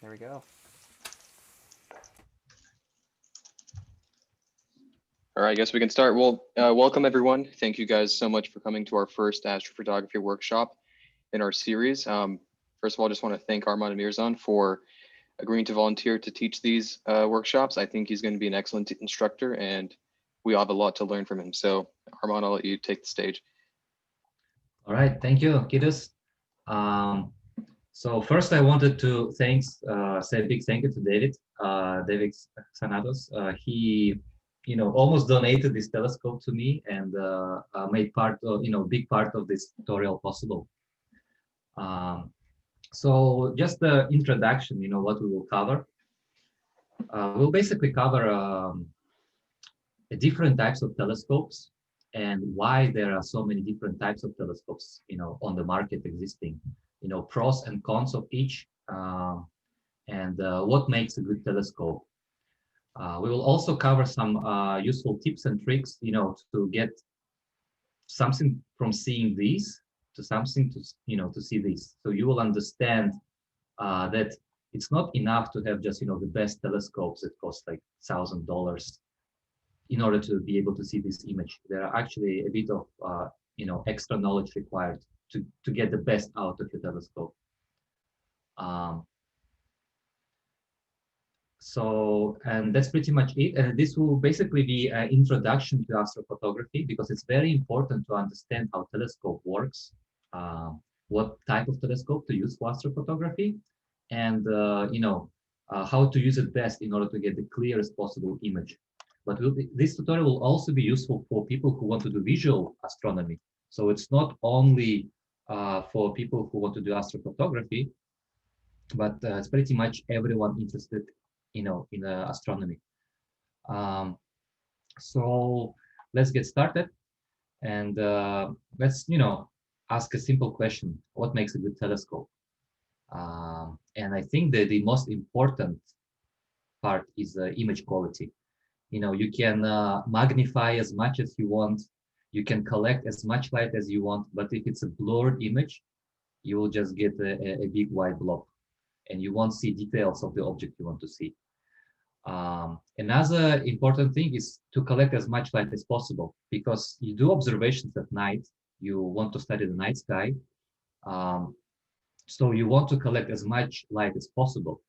There we go. All right, I guess we can start. Well, welcome everyone. Thank you guys so much for coming to our first astrophotography workshop in our series. First of all, I just want to thank Armand Mirzan for agreeing to volunteer to teach these workshops. I think he's going to be an excellent instructor and we all have a lot to learn from him. So Armand, I'll let you take the stage. All right, thank you, Quizz. So first I wanted to say a big thank you to David Sanados. He almost donated this telescope to me and made big part of this tutorial possible. So just the introduction, what we will cover. We'll basically cover different types of telescopes and why there are so many different types of telescopes, on the market existing, pros and cons of each, and what makes a good telescope. We will also cover some useful tips and tricks, to get something from seeing these to something to see this. So you will understand that it's not enough to have just, the best telescopes that cost like $1,000 in order to be able to see this image. There are actually a bit of, extra knowledge required to get the best out of your telescope. And that's pretty much it. And this will basically be an introduction to astrophotography because it's very important to understand how telescope works, what type of telescope to use for astrophotography, and how to use it best in order to get the clearest possible image. But this tutorial will also be useful for people who want to do visual astronomy. So it's not only for people who want to do astrophotography, but it's pretty much everyone interested, in astronomy. So let's get started, and let's ask a simple question: what makes a good telescope? And I think that the most important part is image quality. You can magnify as much as you want, you can collect as much light as you want, but if it's a blurred image, you will just get a big white blob and you won't see details of the object you want to see. Another important thing is to collect as much light as possible, because you do observations at night, you want to study the night sky, so you want to collect as much light as possible,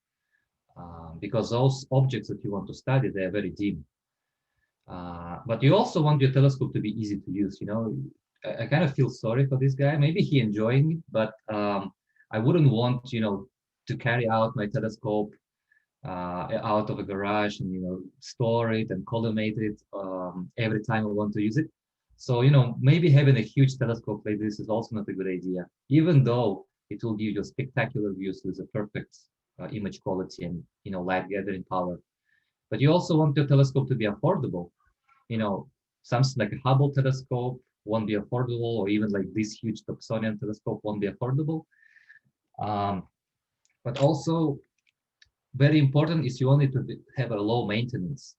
because those objects that you want to study, they are very dim. But you also want your telescope to be easy to use. I kind of feel sorry for this guy. Maybe he enjoying it, but I wouldn't want, to carry out my telescope out of a garage and, store it and collimate it every time I want to use it. So, maybe having a huge telescope like this is also not a good idea, even though it will give you spectacular views with a perfect image quality and, light gathering power. But you also want your telescope to be affordable. Something like a Hubble telescope won't be affordable, or even like this huge Dobsonian telescope won't be affordable. But also very important is you want it to have a low maintenance.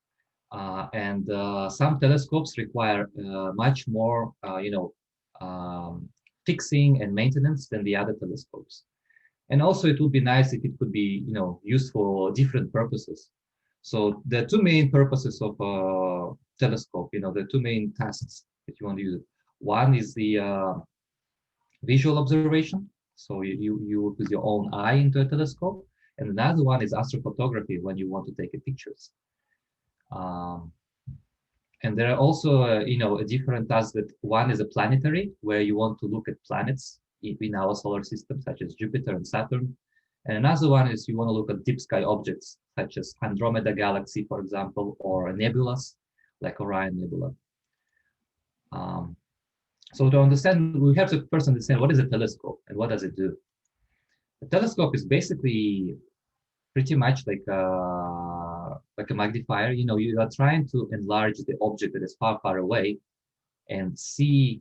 And some telescopes require much more, fixing and maintenance than the other telescopes. And also it would be nice if it could be, used for different purposes. So the two main purposes of a telescope, the two main tasks that you want to use it. One is the visual observation. So you look with your own eye into a telescope. And another one is astrophotography, when you want to take pictures. And there are also, a different tasks. That one is a planetary, where you want to look at planets in our solar system, such as Jupiter and Saturn. And another one is you want to look at deep sky objects, such as Andromeda Galaxy, for example, or nebulas, like Orion Nebula. So to understand, we have to first understand what is a telescope and what does it do. A telescope is basically pretty much like a magnifier. You are trying to enlarge the object that is far, far away and see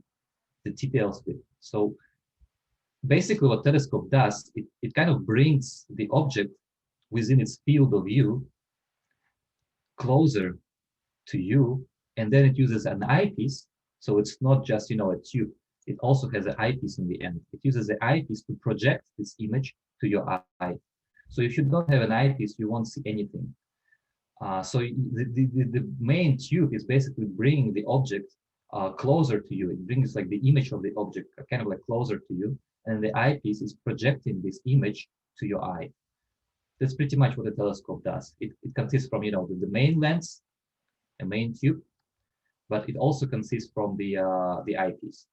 the details of it. So basically what telescope does, it kind of brings the object within its field of view closer to you, and then it uses an eyepiece. So it's not just, a tube. It also has an eyepiece in the end. It uses the eyepiece to project this image to your eye. So So if you don't have an eyepiece, you won't see anything. So the main tube is basically bringing the object closer to you. It brings like the image of the object kind of like closer to you, and the eyepiece is projecting this image to your eye. That's pretty much what a telescope does. It consists from, you know, the main lens, a main tube, but it also consists from the eyepiece.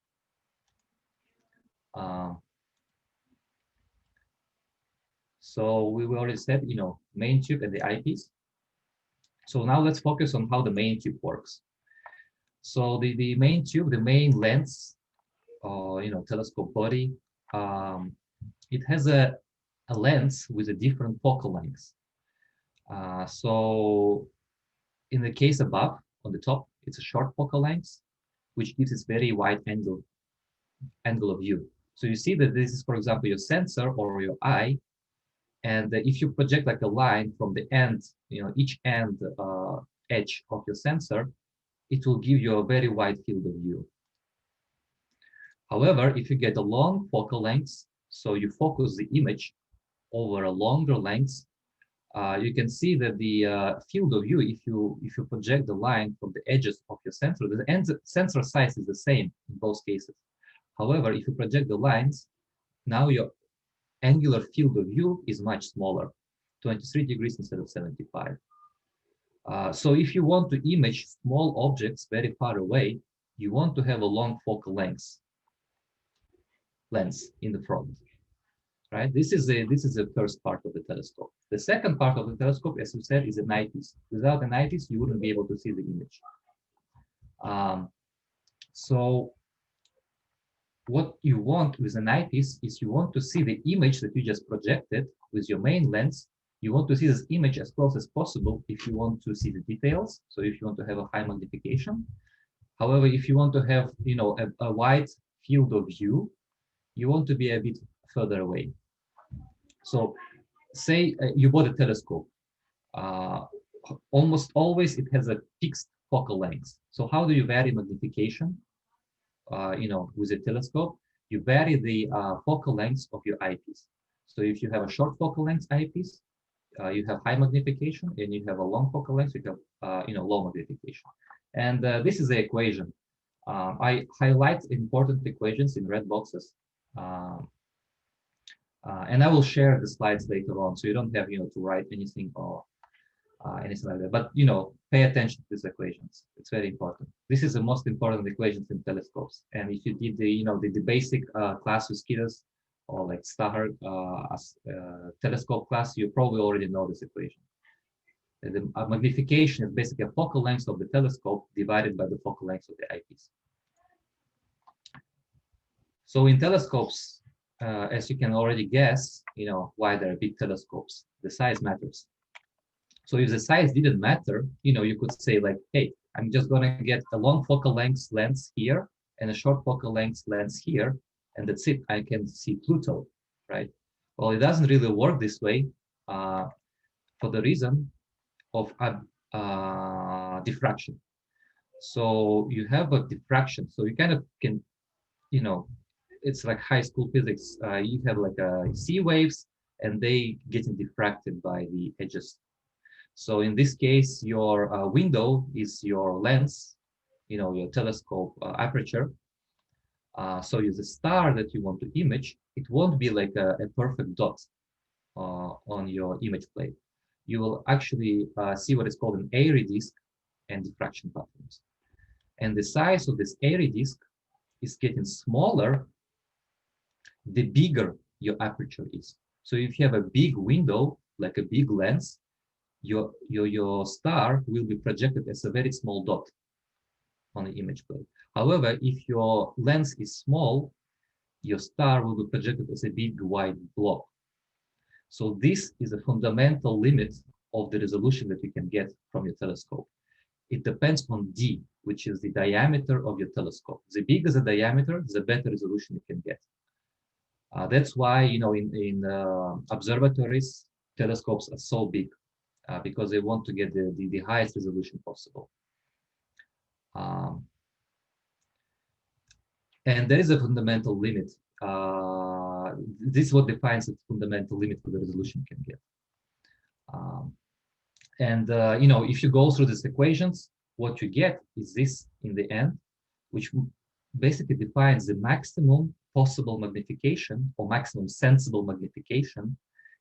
So we already said, you know, main tube and the eyepiece. So now let's focus on how the main tube works. So the main tube, the main lens, you know, telescope body, it has a lens with a different focal length. So in the case above, on the top, it's a short focal length, which gives this very wide angle of view. So you see that this is, for example, your sensor or your eye. And if you project like a line from the end, you know, each end edge of your sensor, it will give you a very wide field of view. However, if you get a long focal length, so you focus the image over a longer length, you can see that the field of view, if you project the line from the edges of your sensor, the sensor size is the same in both cases. However, if you project the lines, now your angular field of view is much smaller, 23 degrees instead of 75. So if you want to image small objects very far away, you want to have a long focal length lens in the front, right? This is the first part of the telescope. The second part of the telescope, as we said, is an eyepiece. Without an eyepiece, you wouldn't be able to see the image. So what you want with an eyepiece is you want to see the image that you just projected with your main lens. You want to see this image as close as possible if you want to see the details. So if you want to have a high magnification. However, if you want to have, you know, a wide field of view, you want to be a bit further away. So say you bought a telescope. Almost always it has a fixed focal length. So how do you vary magnification? You know, with a telescope, you vary the focal length of your eyepiece. So if you have a short focal length eyepiece, you have high magnification, and you have a long focal length, you have you know, low magnification. And this is the equation. I highlight important equations in red boxes, and I will share the slides later on, so you don't have, you know, to write anything or anything like that. But, you know, pay attention to these equations. It's very important. This is the most important equations in telescopes. And if you did the, you know, the basic class with kiddos or like Star telescope class, you probably already know this equation. The magnification is basically a focal length of the telescope divided by the focal length of the eyepiece. So in telescopes, as you can already guess, you know, why there are big telescopes, the size matters. So if the size didn't matter, you know, you could say like, hey, I'm just gonna get a long focal length lens here and a short focal length lens here, and that's it. I can see Pluto, right? Well, it doesn't really work this way for the reason of diffraction. So you have a diffraction. So you kind of can, you know, it's like high school physics. You have like C waves, and they getting diffracted by the edges. So in this case, your window is your lens, you know, your telescope aperture. So the star that you want to image, it won't be like a perfect dot on your image plate. You will actually see what is called an airy disk and diffraction patterns. And the size of this airy disk is getting smaller the bigger your aperture is. So if you have a big window, like a big lens, your star will be projected as a very small dot on the image plate. However, if your lens is small, your star will be projected as a big wide blob. So this is a fundamental limit of the resolution that you can get from your telescope. It depends on D, which is the diameter of your telescope. The bigger the diameter, the better resolution you can get. That's why, you know, in observatories, telescopes are so big because they want to get the highest resolution possible. And there is a fundamental limit this is what defines the fundamental limit for the resolution can get. If you go through these equations, what you get is this in the end, which basically defines the maximum possible magnification or maximum sensible magnification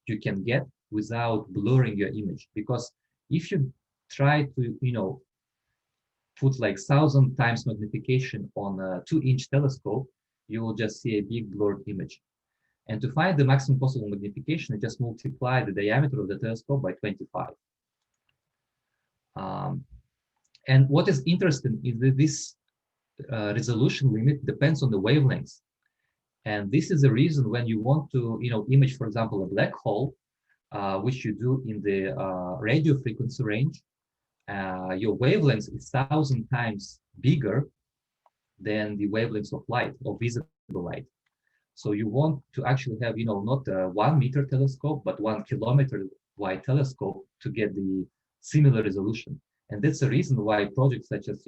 you can get without blurring your image. Because if you try to, put like 1,000 times magnification on a 2-inch telescope, you will just see a big blurred image. And to find the maximum possible magnification, you just multiply the diameter of the telescope by 25. And what is interesting is that this resolution limit depends on the wavelengths. And this is the reason when you want to, image, for example, a black hole, which you do in the radio frequency range, your wavelength is 1,000 times bigger than the wavelengths of light, or visible light. So you want to actually have, not a 1 meter telescope, but 1 kilometer wide telescope to get the similar resolution. And that's the reason why projects such as,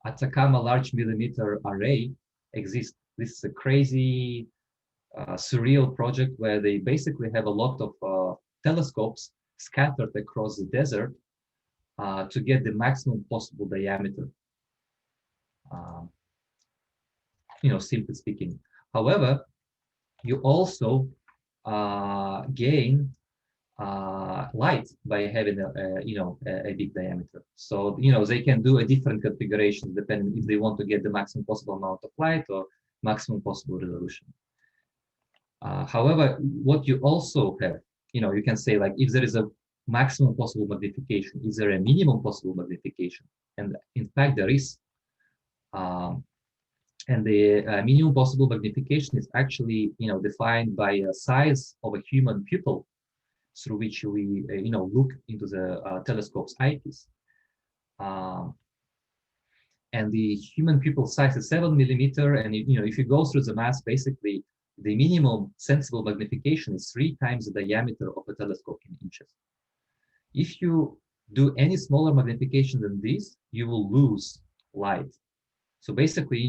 Atacama Large Millimeter Array exist. This is a crazy, surreal project where they basically have a lot of telescopes scattered across the desert to get the maximum possible diameter. Simply speaking. However, you also gain light by having a big diameter. So they can do a different configuration depending if they want to get the maximum possible amount of light or maximum possible resolution. However, what you also have, you can say, like, if there is a maximum possible magnification, is there a minimum possible magnification? And in fact, there is. And the minimum possible magnification is actually, defined by a size of a human pupil through which we, look into the telescope's eyepiece. And the human pupil size is 7 millimeter. And, if you go through the math, basically, the minimum sensible magnification is 3 times the diameter of a telescope in inches. If you do any smaller magnification than this, you will lose light. So basically,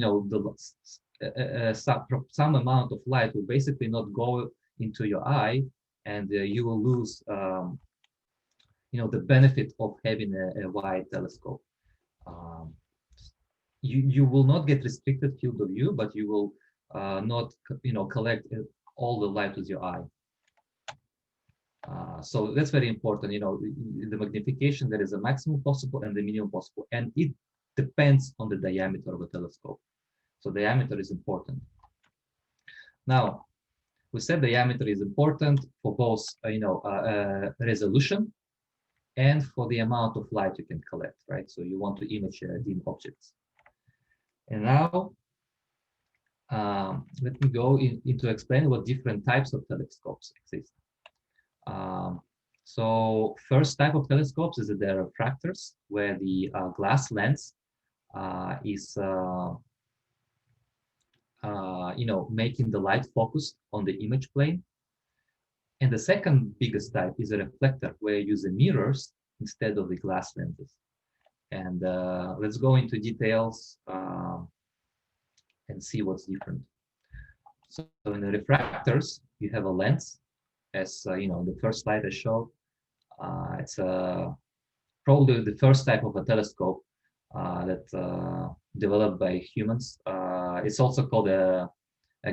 some amount of light will basically not go into your eye, and you will lose, the benefit of having a wide telescope. You will not get restricted field of view, but you will not, collect all the light with your eye. So that's very important. The magnification, there is a maximum possible and the minimum possible, and it depends on the diameter of a telescope. So diameter is important. Now, we said diameter is important for both, resolution and for the amount of light you can collect, right? So you want to image dim objects. And now, let me go into explain what different types of telescopes exist. So first type of telescopes is the refractors, where the glass lens is making the light focus on the image plane. And the second biggest type is a reflector, where you use the mirrors instead of the glass lenses. And let's go into details and see what's different. So in the refractors, you have a lens, as the first slide I showed. It's probably the first type of a telescope that developed by humans. It's also called a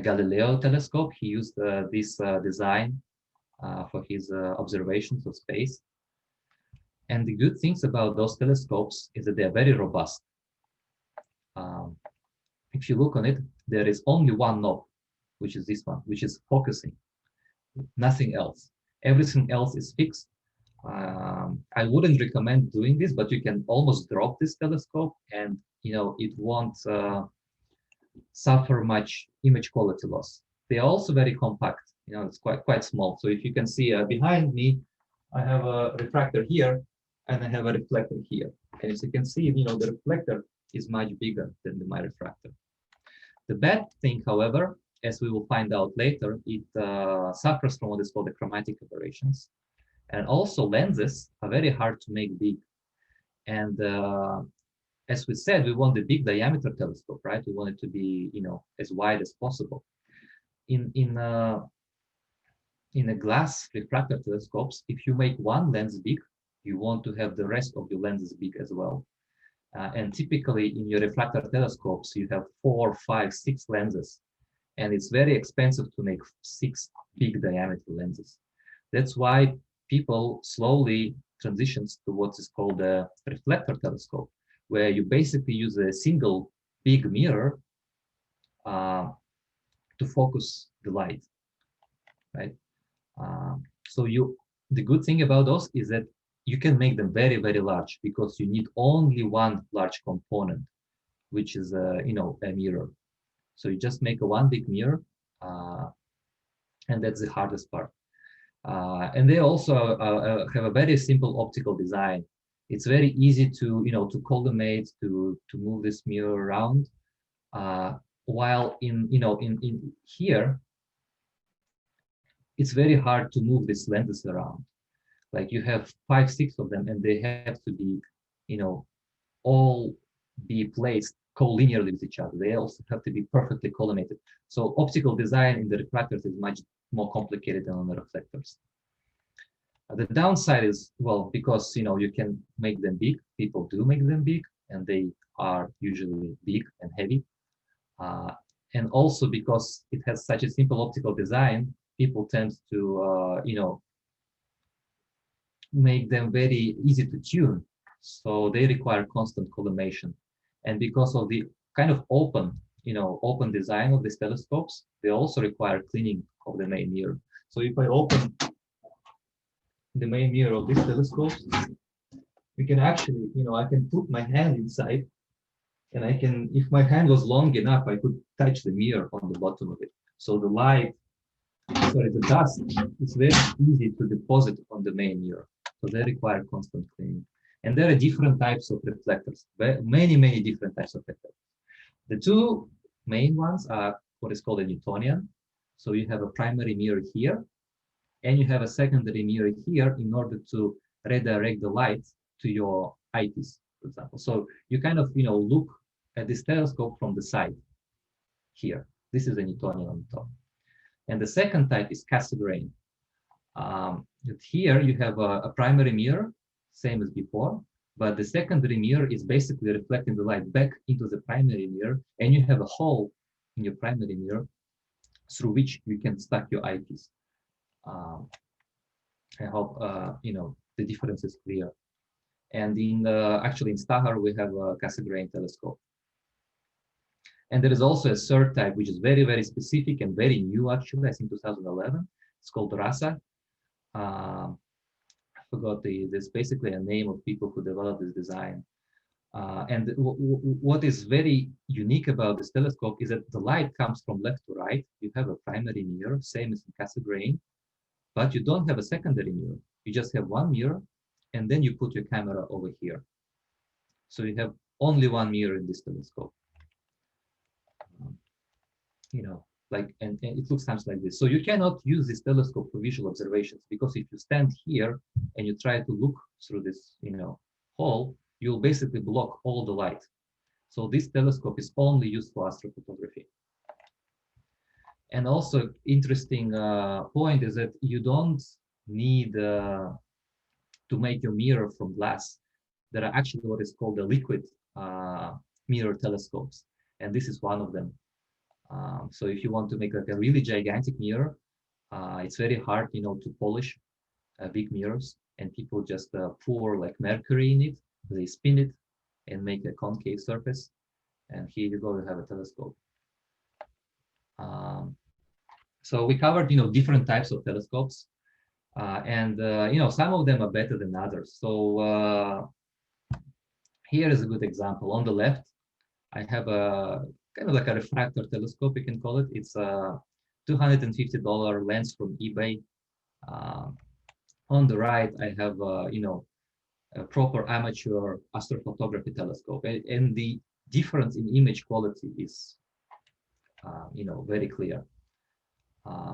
Galileo telescope. He used this design for his observations of space. And the good things about those telescopes is that they're very robust. If you look on it, there is only one knob, which is this one, which is focusing. Nothing else. Everything else is fixed. I wouldn't recommend doing this, but you can almost drop this telescope and it won't suffer much image quality loss. They are also very compact. It's quite small. So if you can see behind me, I have a refractor here and I have a reflector here. And as you can see, the reflector is much bigger than my refractor. The bad thing, however, as we will find out later, it suffers from what is called the chromatic aberrations. And also lenses are very hard to make big. And as we said, we want the big diameter telescope, right? We want it to be, as wide as possible. in a glass refractor telescopes, if you make one lens big, you want to have the rest of your lenses big as well. And typically in your refractor telescopes, you have 4, 5, 6 lenses, and it's very expensive to make 6 big diameter lenses. That's why people slowly transitions to what is called a reflector telescope, where you basically use a single big mirror to focus the light, right? So the good thing about those is that you can make them very, very large because you need only one large component, which is a mirror. So you just make one big mirror, and that's the hardest part. And they also have a very simple optical design. It's very easy to to collimate, to move this mirror around. While in here, it's very hard to move these lenses around. Like you have 5, 6 of them, and they have to be, all be placed collinearly with each other. They also have to be perfectly collimated. So optical design in the refractors is much more complicated than on the reflectors. The downside is, well, because you can make them big. People do make them big, and they are usually big and heavy. And also because it has such a simple optical design, people tend to make them very easy to tune. So they require constant collimation. And because of the kind of open design of these telescopes, they also require cleaning of the main mirror. So if I open the main mirror of this telescope, we can actually, I can put my hand inside, and I can, if my hand was long enough, I could touch the mirror on the bottom of it. So the the dust is very easy to deposit on the main mirror. So they require constant cleaning. And there are different types of reflectors, many, many different types of reflectors. The two main ones are what is called a Newtonian. So you have a primary mirror here, and you have a secondary mirror here in order to redirect the light to your eyepiece, for example. So you kind of, look at this telescope from the side here. This is a Newtonian on the top. And the second type is Cassegrain. Here you have a primary mirror, same as before, but the secondary mirror is basically reflecting the light back into the primary mirror, and you have a hole in your primary mirror through which you can stack your eyepiece. I hope the difference is clear. And actually in Stahar we have a Cassegrain telescope. And there is also a third type, which is very, very specific and very new, actually, I think 2011. It's called RASA. I forgot there's basically a name of people who developed this design. And what is very unique about this telescope is that the light comes from left to right. You have a primary mirror, same as in Cassegrain, but you don't have a secondary mirror. You just have one mirror, and then you put your camera over here. So you have only one mirror in this telescope. And it looks something like this. So you cannot use this telescope for visual observations, because if you stand here and you try to look through this, hole, you'll basically block all the light. So this telescope is only used for astrophotography. And also interesting point is that you don't need to make your mirror from glass. There are actually what is called the liquid mirror telescopes, and this is one of them. So if you want to make like a really gigantic mirror, it's very hard, to polish big mirrors, and people just pour like mercury in it, they spin it and make a concave surface, and here you go, you have a telescope. So we covered, different types of telescopes, and some of them are better than others. So here is a good example. On the left, I have a kind of like a refractor telescope, you can call it. It's a $250 lens from eBay. On the right, I have a proper amateur astrophotography telescope, and the difference in image quality is very clear.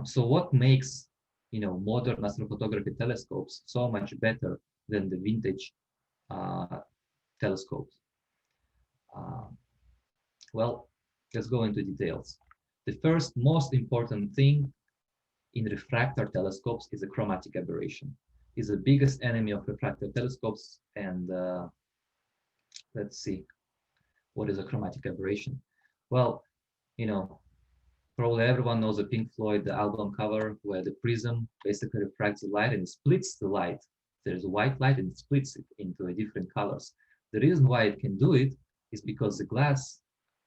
So what makes modern astrophotography telescopes so much better than the vintage telescopes? Well, let's go into details. The first most important thing in refractor telescopes is a chromatic aberration. Is the biggest enemy of refractor telescopes. And let's see, what is a chromatic aberration? Well, you know, probably everyone knows the Pink Floyd, the album cover, where the prism basically refracts the light and splits the light. There's a white light and it splits it into different colors. The reason why it can do it is because the glass,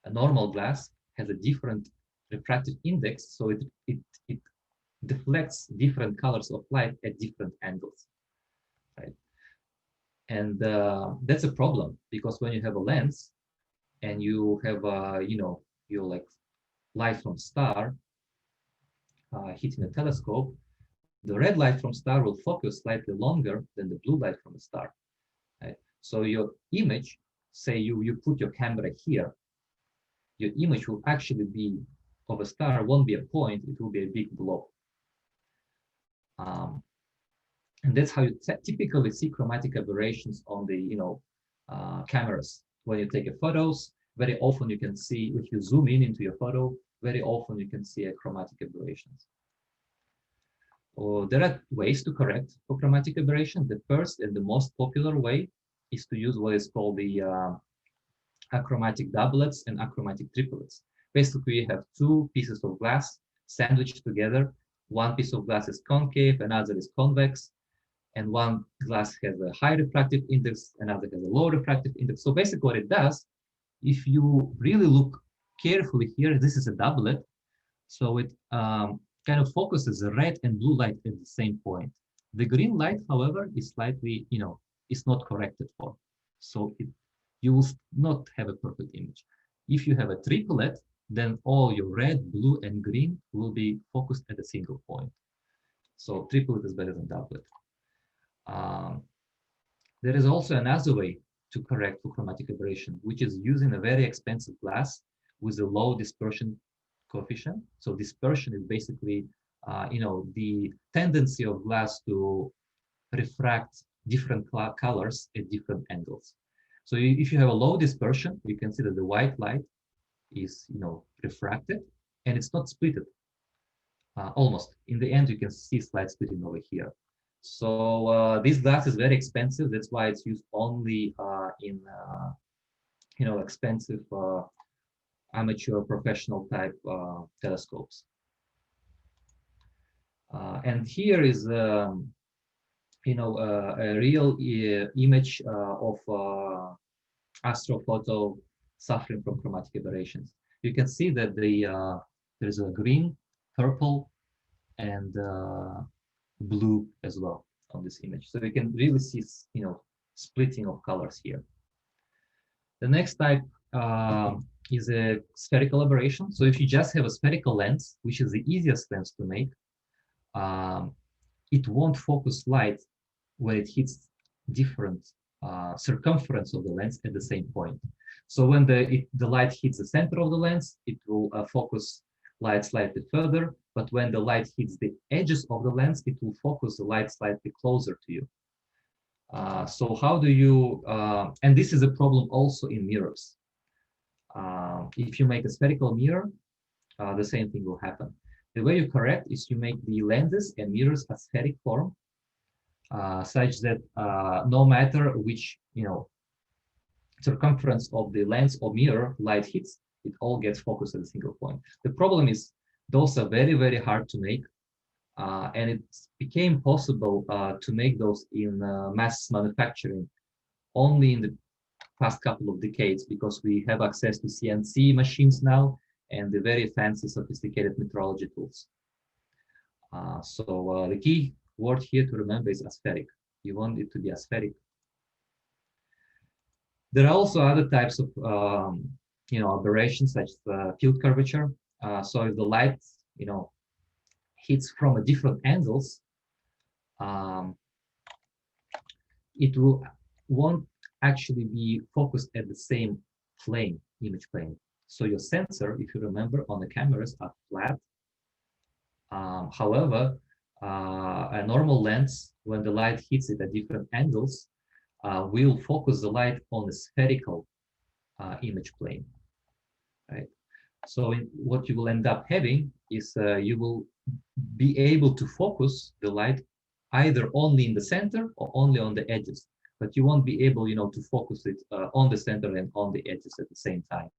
a normal glass, has a different refractive index, so it deflects different colors of light at different angles, right? And that's a problem, because when you have a lens and you have, your like light from star hitting a telescope, the red light from star will focus slightly longer than the blue light from a star, right? So your image, say you put your camera here, your image will actually be of a star, won't be a point, it will be a big blob. And that's how you typically see chromatic aberrations on the cameras. When you take photos, very often you can see, if you zoom in into your photo, very often you can see a chromatic aberrations. There are ways to correct for chromatic aberration. The first and the most popular way is to use what is called the achromatic doublets and achromatic triplets. Basically, you have two pieces of glass sandwiched together. One piece of glass is concave, another is convex, and one glass has a high refractive index, another has a low refractive index. So basically what it does, if you really look carefully here, this is a doublet. So it kind of focuses the red and blue light at the same point. The green light, however, is slightly, is not corrected for. So you will not have a perfect image. If you have a triplet, then all your red, blue, and green will be focused at a single point. So triplet is better than doublet. There is also another way to correct for chromatic aberration, which is using a very expensive glass with a low dispersion coefficient. So dispersion is basically, the tendency of glass to refract different colors at different angles. So if you have a low dispersion, you can see that the white light is, refracted and it's not splitted. Almost. In the end, you can see slight splitting over here. So this glass is very expensive. That's why it's used only in, expensive amateur professional type telescopes. And here is, a real image of astrophoto suffering from chromatic aberrations. You can see that there's a green, purple, and blue as well on this image. So you can really see, splitting of colors here. The next type is a spherical aberration. So if you just have a spherical lens, which is the easiest lens to make, it won't focus light when it hits different circumference of the lens at the same point. So when the light hits the center of the lens, it will focus light slightly further, but when the light hits the edges of the lens, it will focus the light slightly closer to you. So how do you, and this is a problem also in mirrors. If you make a spherical mirror, the same thing will happen. The way you correct is you make the lenses and mirrors a spheric form, such that no matter which, circumference of the lens or mirror light hits, it all gets focused at a single point. The problem is those are very, very hard to make. And it became possible to make those in mass manufacturing only in the past couple of decades, because we have access to CNC machines now and the very fancy sophisticated metrology tools. So the key word here to remember is aspheric. You want it to be aspheric. There are also other types of aberrations, such as field curvature. So if the light hits from a different angles, it won't actually be focused at the same plane, image plane. So your sensor, if you remember, on the cameras are flat. However, a normal lens, when the light hits it at different angles, will focus the light on a spherical image plane, right? So what you will end up having is you will be able to focus the light either only in the center or only on the edges, but you won't be able, to focus it on the center and on the edges at the same time.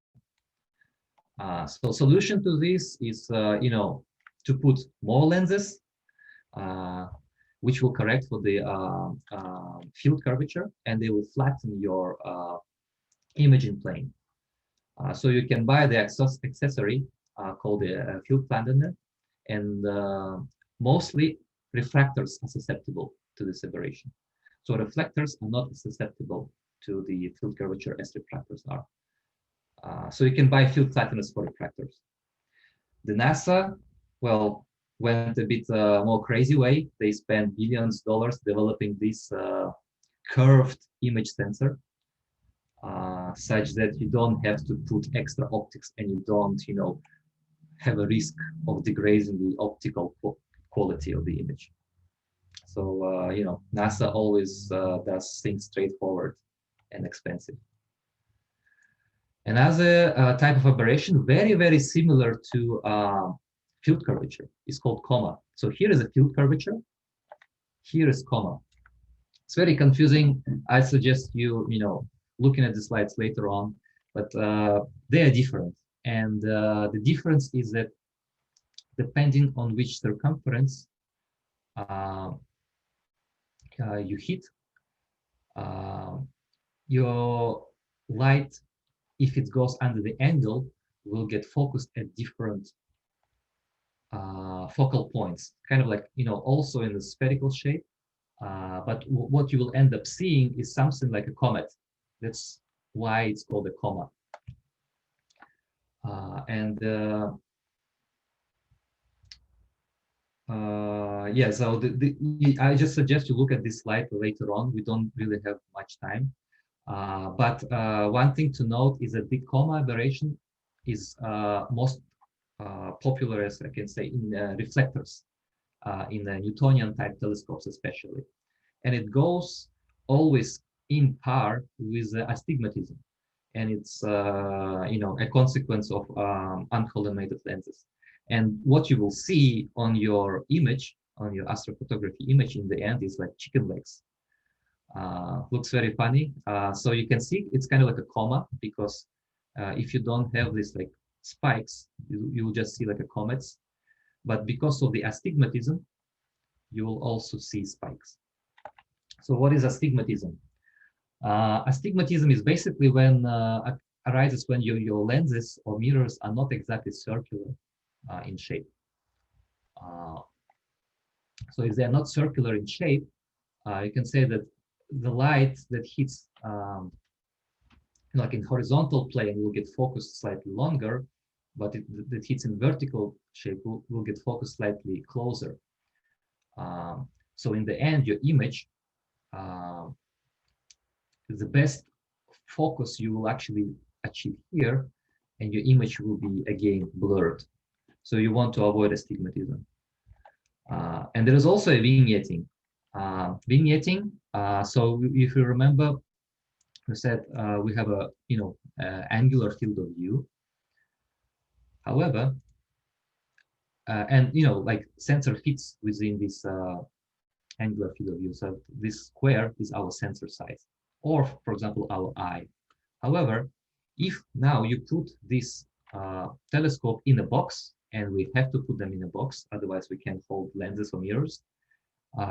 So solution to this is, to put more lenses, which will correct for the field curvature, and they will flatten your imaging plane. So you can buy the accessory called the field flattener, and mostly refractors are susceptible to this aberration. So reflectors are not susceptible to the field curvature as refractors are. So you can buy field flatteners for refractors. The NASA, well, went a bit more crazy way. They spent billions of dollars developing this curved image sensor, such that you don't have to put extra optics and you don't, have a risk of degrading the optical quality of the image. So, NASA always does things straightforward and expensive. Another type of aberration, very, very similar to field curvature, is called coma. So here is a field curvature. Here is coma. It's very confusing. I suggest you, looking at the slides later on, but they are different. And the difference is that depending on which circumference you hit, your light, if it goes under the angle, will get focused at different focal points, kind of like, also in the spherical shape. But what you will end up seeing is something like a comet. That's why it's called a coma. So I just suggest you look at this slide later on. We don't really have much time. But one thing to note is that the coma aberration is most popular, as I can say, in reflectors, in the Newtonian type telescopes especially. And it goes always in par with astigmatism. And it's, a consequence of uncollimated lenses. And what you will see on your image, on your astrophotography image in the end, is like chicken legs. Looks very funny. So you can see it's kind of like a coma, because if you don't have this like spikes, you will just see like a comets. But because of the astigmatism, you will also see spikes. So what is astigmatism? Astigmatism is basically when arises when your lenses or mirrors are not exactly circular in shape. So if they're not circular in shape, you can say that the light that hits like in horizontal plane will get focused slightly longer, but that hits in vertical shape will get focused slightly closer. So in the end, your image, the best focus you will actually achieve here, and your image will be again blurred. So you want to avoid astigmatism. And there is also a vignetting. So if you remember, we said we have a angular field of view. However, and like sensor fits within this angular field of view. So this square is our sensor size, or for example, our eye. However, if now you put this telescope in a box, and we have to put them in a box, otherwise we can't hold lenses or mirrors,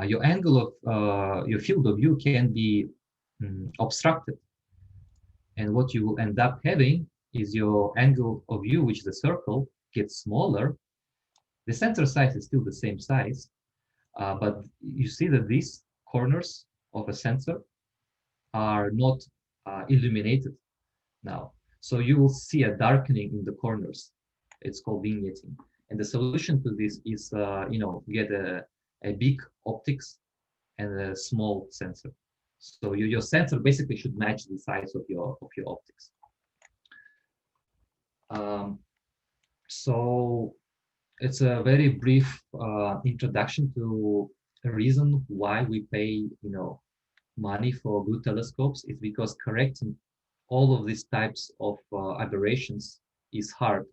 your angle of your field of view can be obstructed. And what you will end up having is your angle of view, which is a circle, gets smaller. The sensor size is still the same size, but you see that these corners of a sensor are not illuminated now. So you will see a darkening in the corners. It's called vignetting. And the solution to this is, get a big optics and a small sensor. So your sensor basically should match the size of your optics. So it's a very brief introduction to a reason why we pay, money for good telescopes. Is because correcting all of these types of aberrations is hard.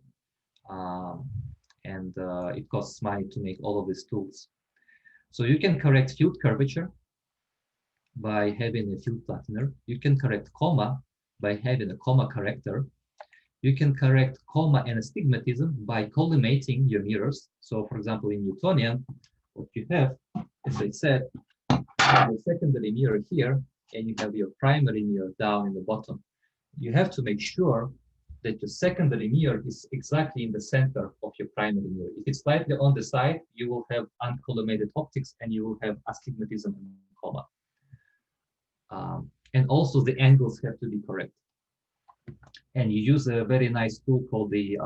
and it costs money to make all of these tools. So you can correct field curvature by having a field flattener. You can correct coma by having a coma corrector. You can correct coma and astigmatism by collimating your mirrors. So for example, in Newtonian, what you have, as I said, you have a secondary mirror here, and you have your primary mirror down in the bottom. You have to make sure that your secondary mirror is exactly in the center of your primary mirror. If it's slightly on the side, you will have uncollimated optics and you will have astigmatism and coma. And also the angles have to be correct. And you use a very nice tool called the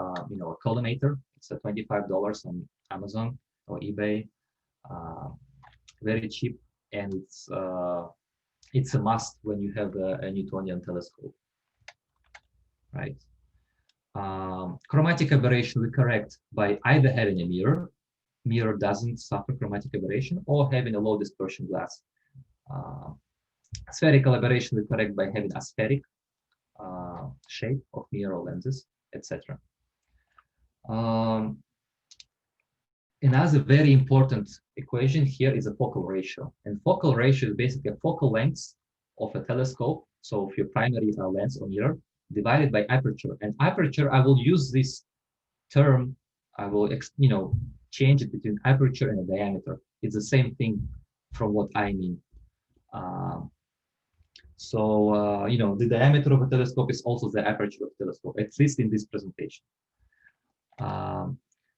collimator. It's $25 on Amazon or eBay. Very cheap, and it's a must when you have a Newtonian telescope, right? Chromatic aberration we correct by either having a mirror doesn't suffer chromatic aberration, or having a low dispersion glass. Spherical aberration we correct by having aspheric shape of mirror lenses, etc. Another very important equation here is a focal ratio. And focal ratio is basically a focal length of a telescope, so of your primary lens or mirror, divided by aperture. And aperture, I will use this term, I will change it between aperture and a diameter. It's the same thing from what I mean. The diameter of a telescope is also the aperture of a telescope, at least in this presentation.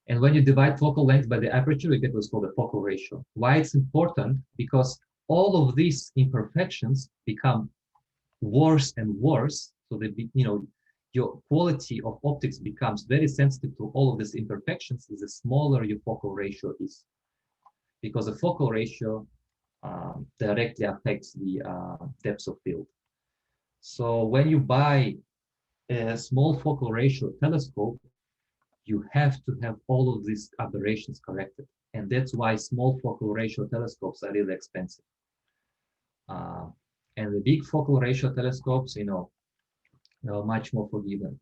And when you divide focal length by the aperture, you get what's called a focal ratio. Why it's important? Because all of these imperfections become worse and worse. So your quality of optics becomes very sensitive to all of these imperfections the smaller your focal ratio is. Because the focal ratio directly affects the depth of field. So when you buy a small focal ratio telescope, you have to have all of these aberrations corrected. And that's why small focal ratio telescopes are really expensive. And the big focal ratio telescopes, are much more forgiven.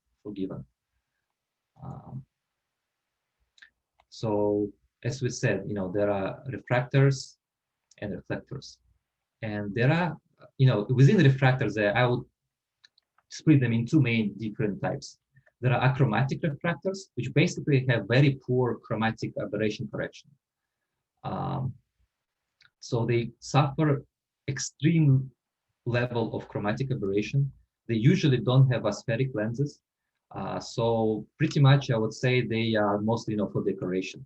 So as we said, there are refractors and reflectors. And there are, within the refractors, I would split them in two main different types. There are achromatic refractors, which basically have very poor chromatic aberration correction. So they suffer extreme level of chromatic aberration. They usually don't have aspheric lenses. So pretty much I would say they are mostly for decoration.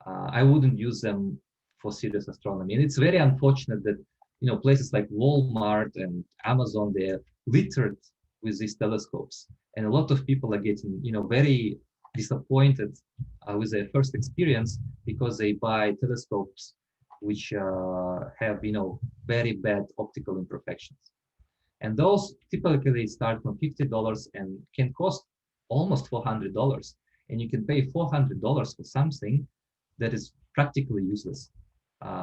I wouldn't use them for serious astronomy. And it's very unfortunate that places like Walmart and Amazon, they're littered with these telescopes. And a lot of people are getting very disappointed with their first experience because they buy telescopes which have very bad optical imperfections. And those typically start from $50 and can cost almost $400. And you can pay $400 for something that is practically useless.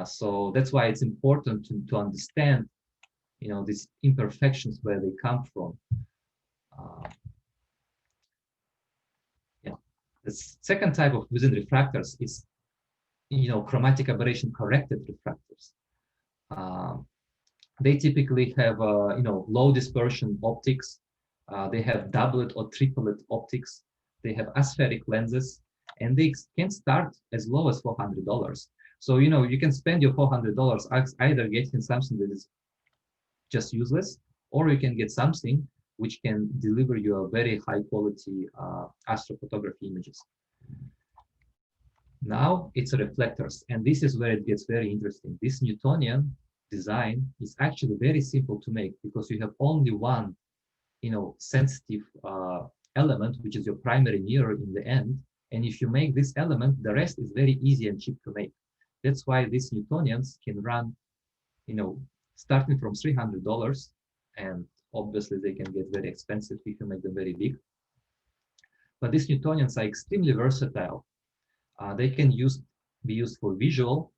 So that's why it's important to understand these imperfections, where they come from. The second type of within refractors is chromatic aberration corrected refractors. They typically have low dispersion optics. They have doublet or triplet optics. They have aspheric lenses, and they can start as low as $400. So you can spend your $400 either getting something that is just useless, or you can get something which can deliver you a very high quality astrophotography images. Now it's reflectors, and this is where it gets very interesting. This Newtonian design is actually very simple to make because you have only one, sensitive element, which is your primary mirror in the end. And if you make this element, the rest is very easy and cheap to make. That's why these Newtonians can run, starting from $300, and obviously they can get very expensive if you make them very big. But these Newtonians are extremely versatile. They can be used for visual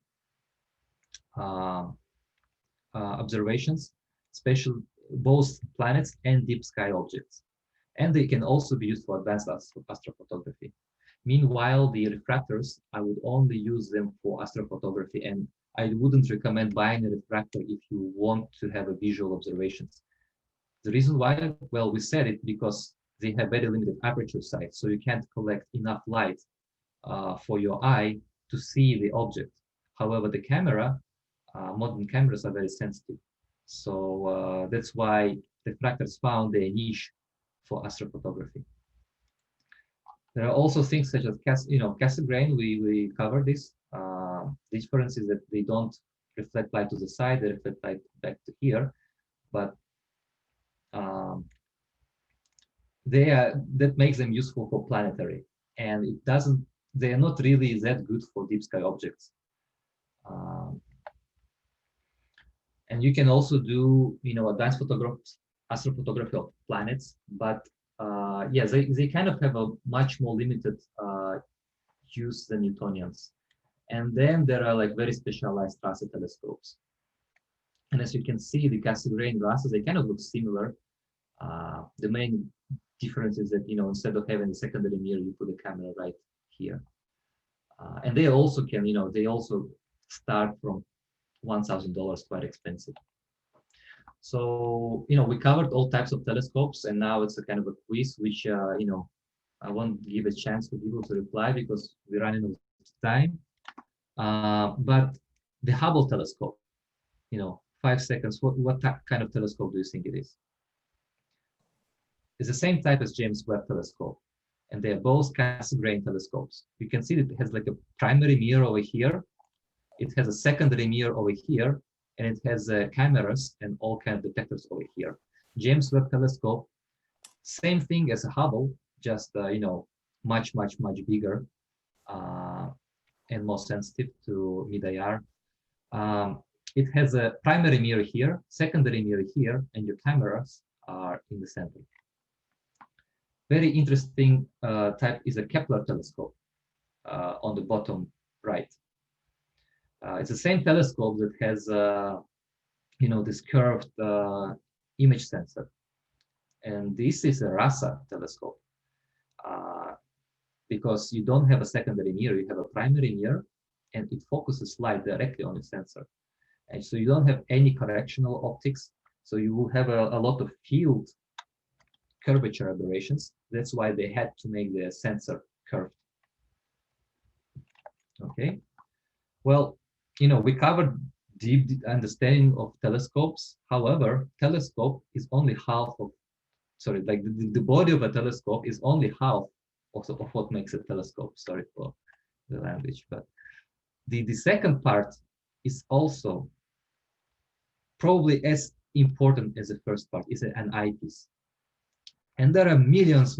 observations, especially both planets and deep sky objects. And they can also be used for advanced astrophotography. Meanwhile, the refractors, I would only use them for astrophotography, and I wouldn't recommend buying a refractor if you want to have a visual observations. The reason why, well, we said it because they have very limited aperture size, so you can't collect enough light for your eye to see the object. However, the camera, modern cameras are very sensitive. So that's why refractors found a niche for astrophotography. There are also things such as Castle grain. We covered this. The difference is that they don't reflect light to the side; they reflect light back to here. But that makes them useful for planetary, and it doesn't. They are not really that good for deep sky objects. And you can also do advanced astrophotography of planets, but yeah, they kind of have a much more limited use than Newtonians. And then there are like very specialized RASA telescopes. And as you can see, the Cassegrain RASA, they kind of look similar. The main difference is that instead of having a secondary mirror, you put a camera right here. And they also can, they also start from $1,000, quite expensive. So, we covered all types of telescopes, and now it's a kind of a quiz, which, I won't give a chance for people to reply because we're running out of time. But the Hubble telescope, 5 seconds, what kind of telescope do you think it is? It's the same type as James Webb telescope, and they're both Cassegrain telescopes. You can see that it has like a primary mirror over here. It has a secondary mirror over here, and it has cameras and all kind of detectors over here. James Webb telescope, same thing as a Hubble, just much bigger and more sensitive to mid-IR. It has a primary mirror here, secondary mirror here, and your cameras are in the center. Very interesting type is a Kepler telescope on the bottom right. It's the same telescope that has this curved image sensor, and this is a RASA telescope because you don't have a secondary mirror, you have a primary mirror, and it focuses light directly on the sensor, and so you don't have any correctional optics, so you will have a lot of field curvature aberrations. That's why they had to make the sensor curved. Okay, well, we covered deep understanding of telescopes. However, telescope is only half of, sorry, like the body of a telescope is only half of what makes a telescope. Sorry for the language, but the second part is also probably as important as the first part, is an eyepiece. And there are millions,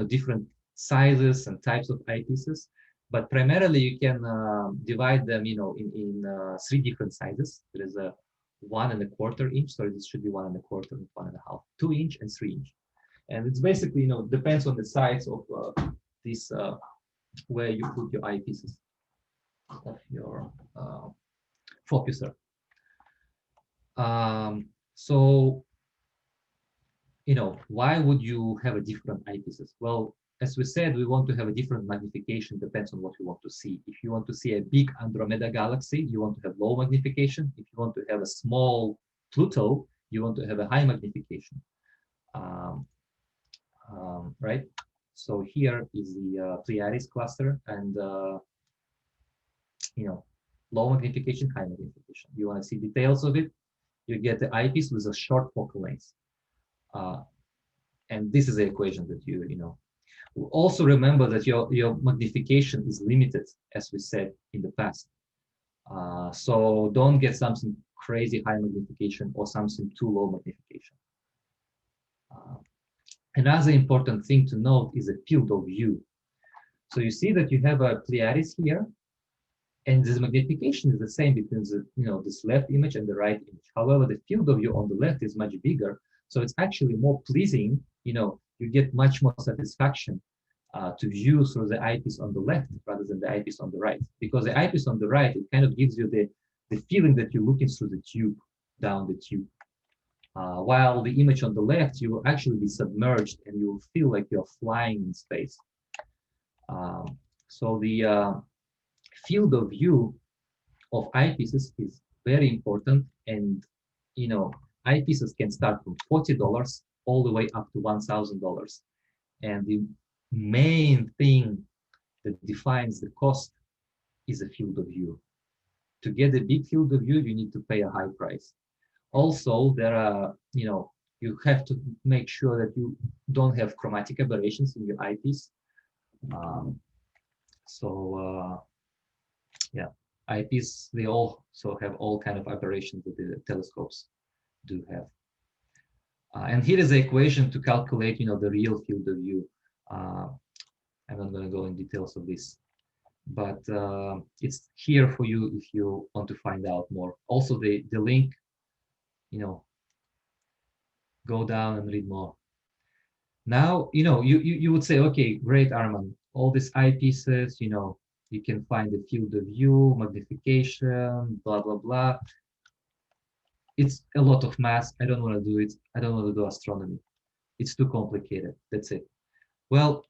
different sizes and types of eyepieces, but primarily you can divide them, in 3 different sizes. There is a 1¼ inch, so this should be 1¼ and 1½, 2 inch and 3 inch. And it's basically, depends on the size of this, where you put your eyepieces of your focuser. So, why would you have a different eyepieces? Well, as we said, we want to have a different magnification, depends on what you want to see. If you want to see a big Andromeda galaxy, you want to have low magnification. If you want to have a small Pluto, you want to have a high magnification. Right? So here is the Pleiades cluster, and low magnification, high magnification. You want to see details of it, you get the eyepiece with a short focal length. And this is the equation that you also remember that your magnification is limited, as we said in the past. So don't get something crazy high magnification or something too low magnification. Another important thing to note is the field of view. So you see that you have a Pleiades here, and this magnification is the same between the this left image and the right image. However, the field of view on the left is much bigger, so it's actually more pleasing. You get much more satisfaction to view through the eyepiece on the left rather than the eyepiece on the right, because the eyepiece on the right, it kind of gives you the feeling that you're looking through the tube, down the tube. While the image on the left, you will actually be submerged and you will feel like you're flying in space. So the field of view of eyepieces is very important, and eyepieces can start from $40 all the way up to $1,000. And the main thing that defines the cost is a field of view. To get a big field of view, you need to pay a high price. Also, there are, you have to make sure that you don't have chromatic aberrations in your eyepiece. Um, yeah, eyepiece, they also have all kind of aberrations that the telescopes do have. And here is the equation to calculate, the real field of view. I'm not going to go in details of this, but it's here for you if you want to find out more. Also, the link, go down and read more. Now, you would say, okay, great, Arman, all these eyepieces, you can find the field of view, magnification, blah, blah, blah. It's a lot of math. I don't want to do it. I don't want to do astronomy. It's too complicated. That's it. Well,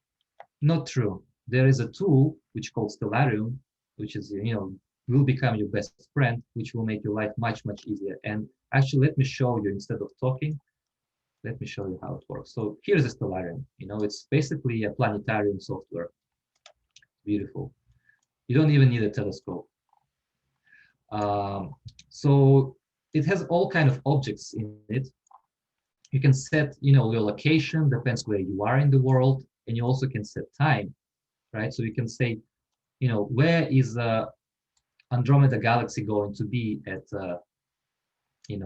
not true. There is a tool which called Stellarium, which is, will become your best friend, which will make your life much, much easier. And actually, let me show you instead of talking. Let me show you how it works. So here's a Stellarium. It's basically a planetarium software. Beautiful. You don't even need a telescope. So it has all kind of objects in it. You can set, your location, depends where you are in the world, and you also can set time, right? So you can say, where is Andromeda galaxy going to be at, 10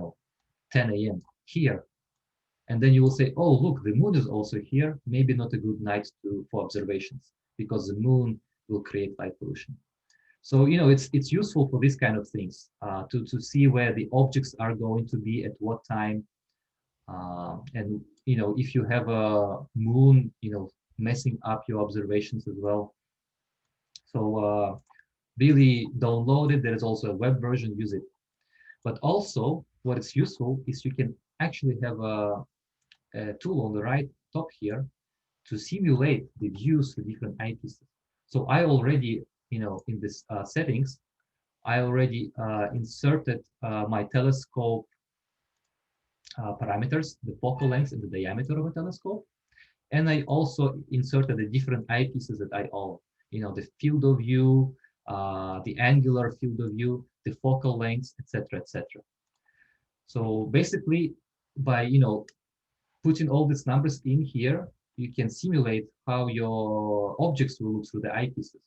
a.m. here? And then you will say, oh, look, the moon is also here. Maybe not a good night for observations because the moon will create light pollution. So, it's useful for these kind of things, to see where the objects are going to be at what time. And, if you have a moon, messing up your observations as well. So really download it. There is also a web version, use it. But also what is useful is you can actually have a tool on the right top here to simulate the views for different eyepieces. So I already, in this settings, I already inserted my telescope parameters, the focal length and the diameter of a telescope. And I also inserted the different eyepieces that I own, the field of view, the angular field of view, the focal length, etc., etc. So basically, by putting all these numbers in here, you can simulate how your objects will look through the eyepieces,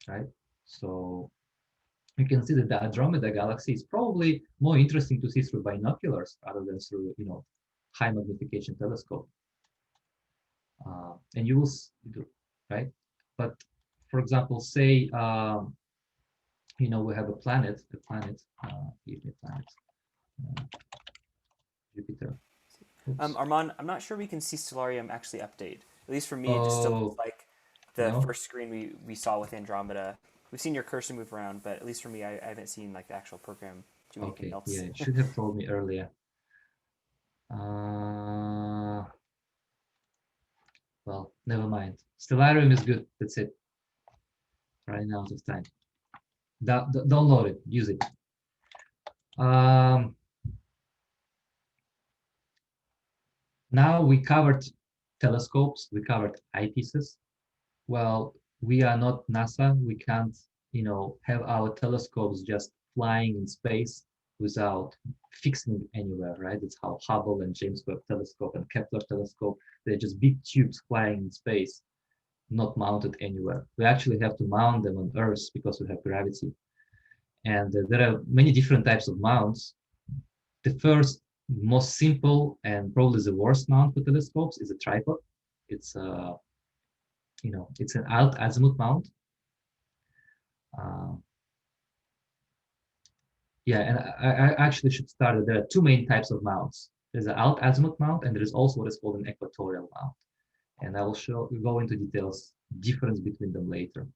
right? So you can see that the Andromeda galaxy is probably more interesting to see through binoculars rather than through, high magnification telescope. And you will see, right? But for example, say, we have a planet, give me a planet, Jupiter. Armand, I'm not sure we can see Stellarium actually update. At least for me, it just still looks like the first screen we saw with Andromeda. We've seen your cursor move around, but at least for me, I haven't seen like the actual program do anything else. Yeah, you should have told me earlier. Well, never mind. Stellarium is good. That's it. Running out of time. Download it. Use it. Now we covered telescopes. We covered eyepieces. Well, we are not NASA. We can't, have our telescopes just flying in space without fixing anywhere, right? That's how Hubble and James Webb Telescope and Kepler Telescope, they're just big tubes flying in space, not mounted anywhere. We actually have to mount them on Earth because we have gravity. And there are many different types of mounts. The first, most simple, and probably the worst mount for telescopes is a tripod. It's it's an alt azimuth mount. Yeah, and I actually should start that there are two main types of mounts. There's an alt azimuth mount, and there is also what is called an equatorial mount. And I will go into details, difference between them later.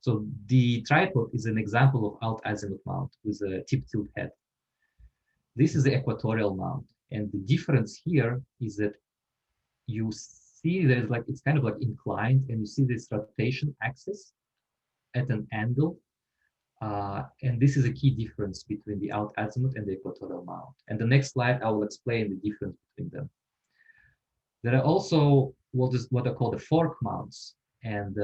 So the tripod is an example of alt azimuth mount with a tip tilt head. This is the equatorial mount. And the difference here is that you see there's like, it's kind of like inclined, and you see this rotation axis at an angle. And this is a key difference between the alt azimuth and the equatorial mount. And the next slide, I will explain the difference between them. There are also what are called the fork mounts. And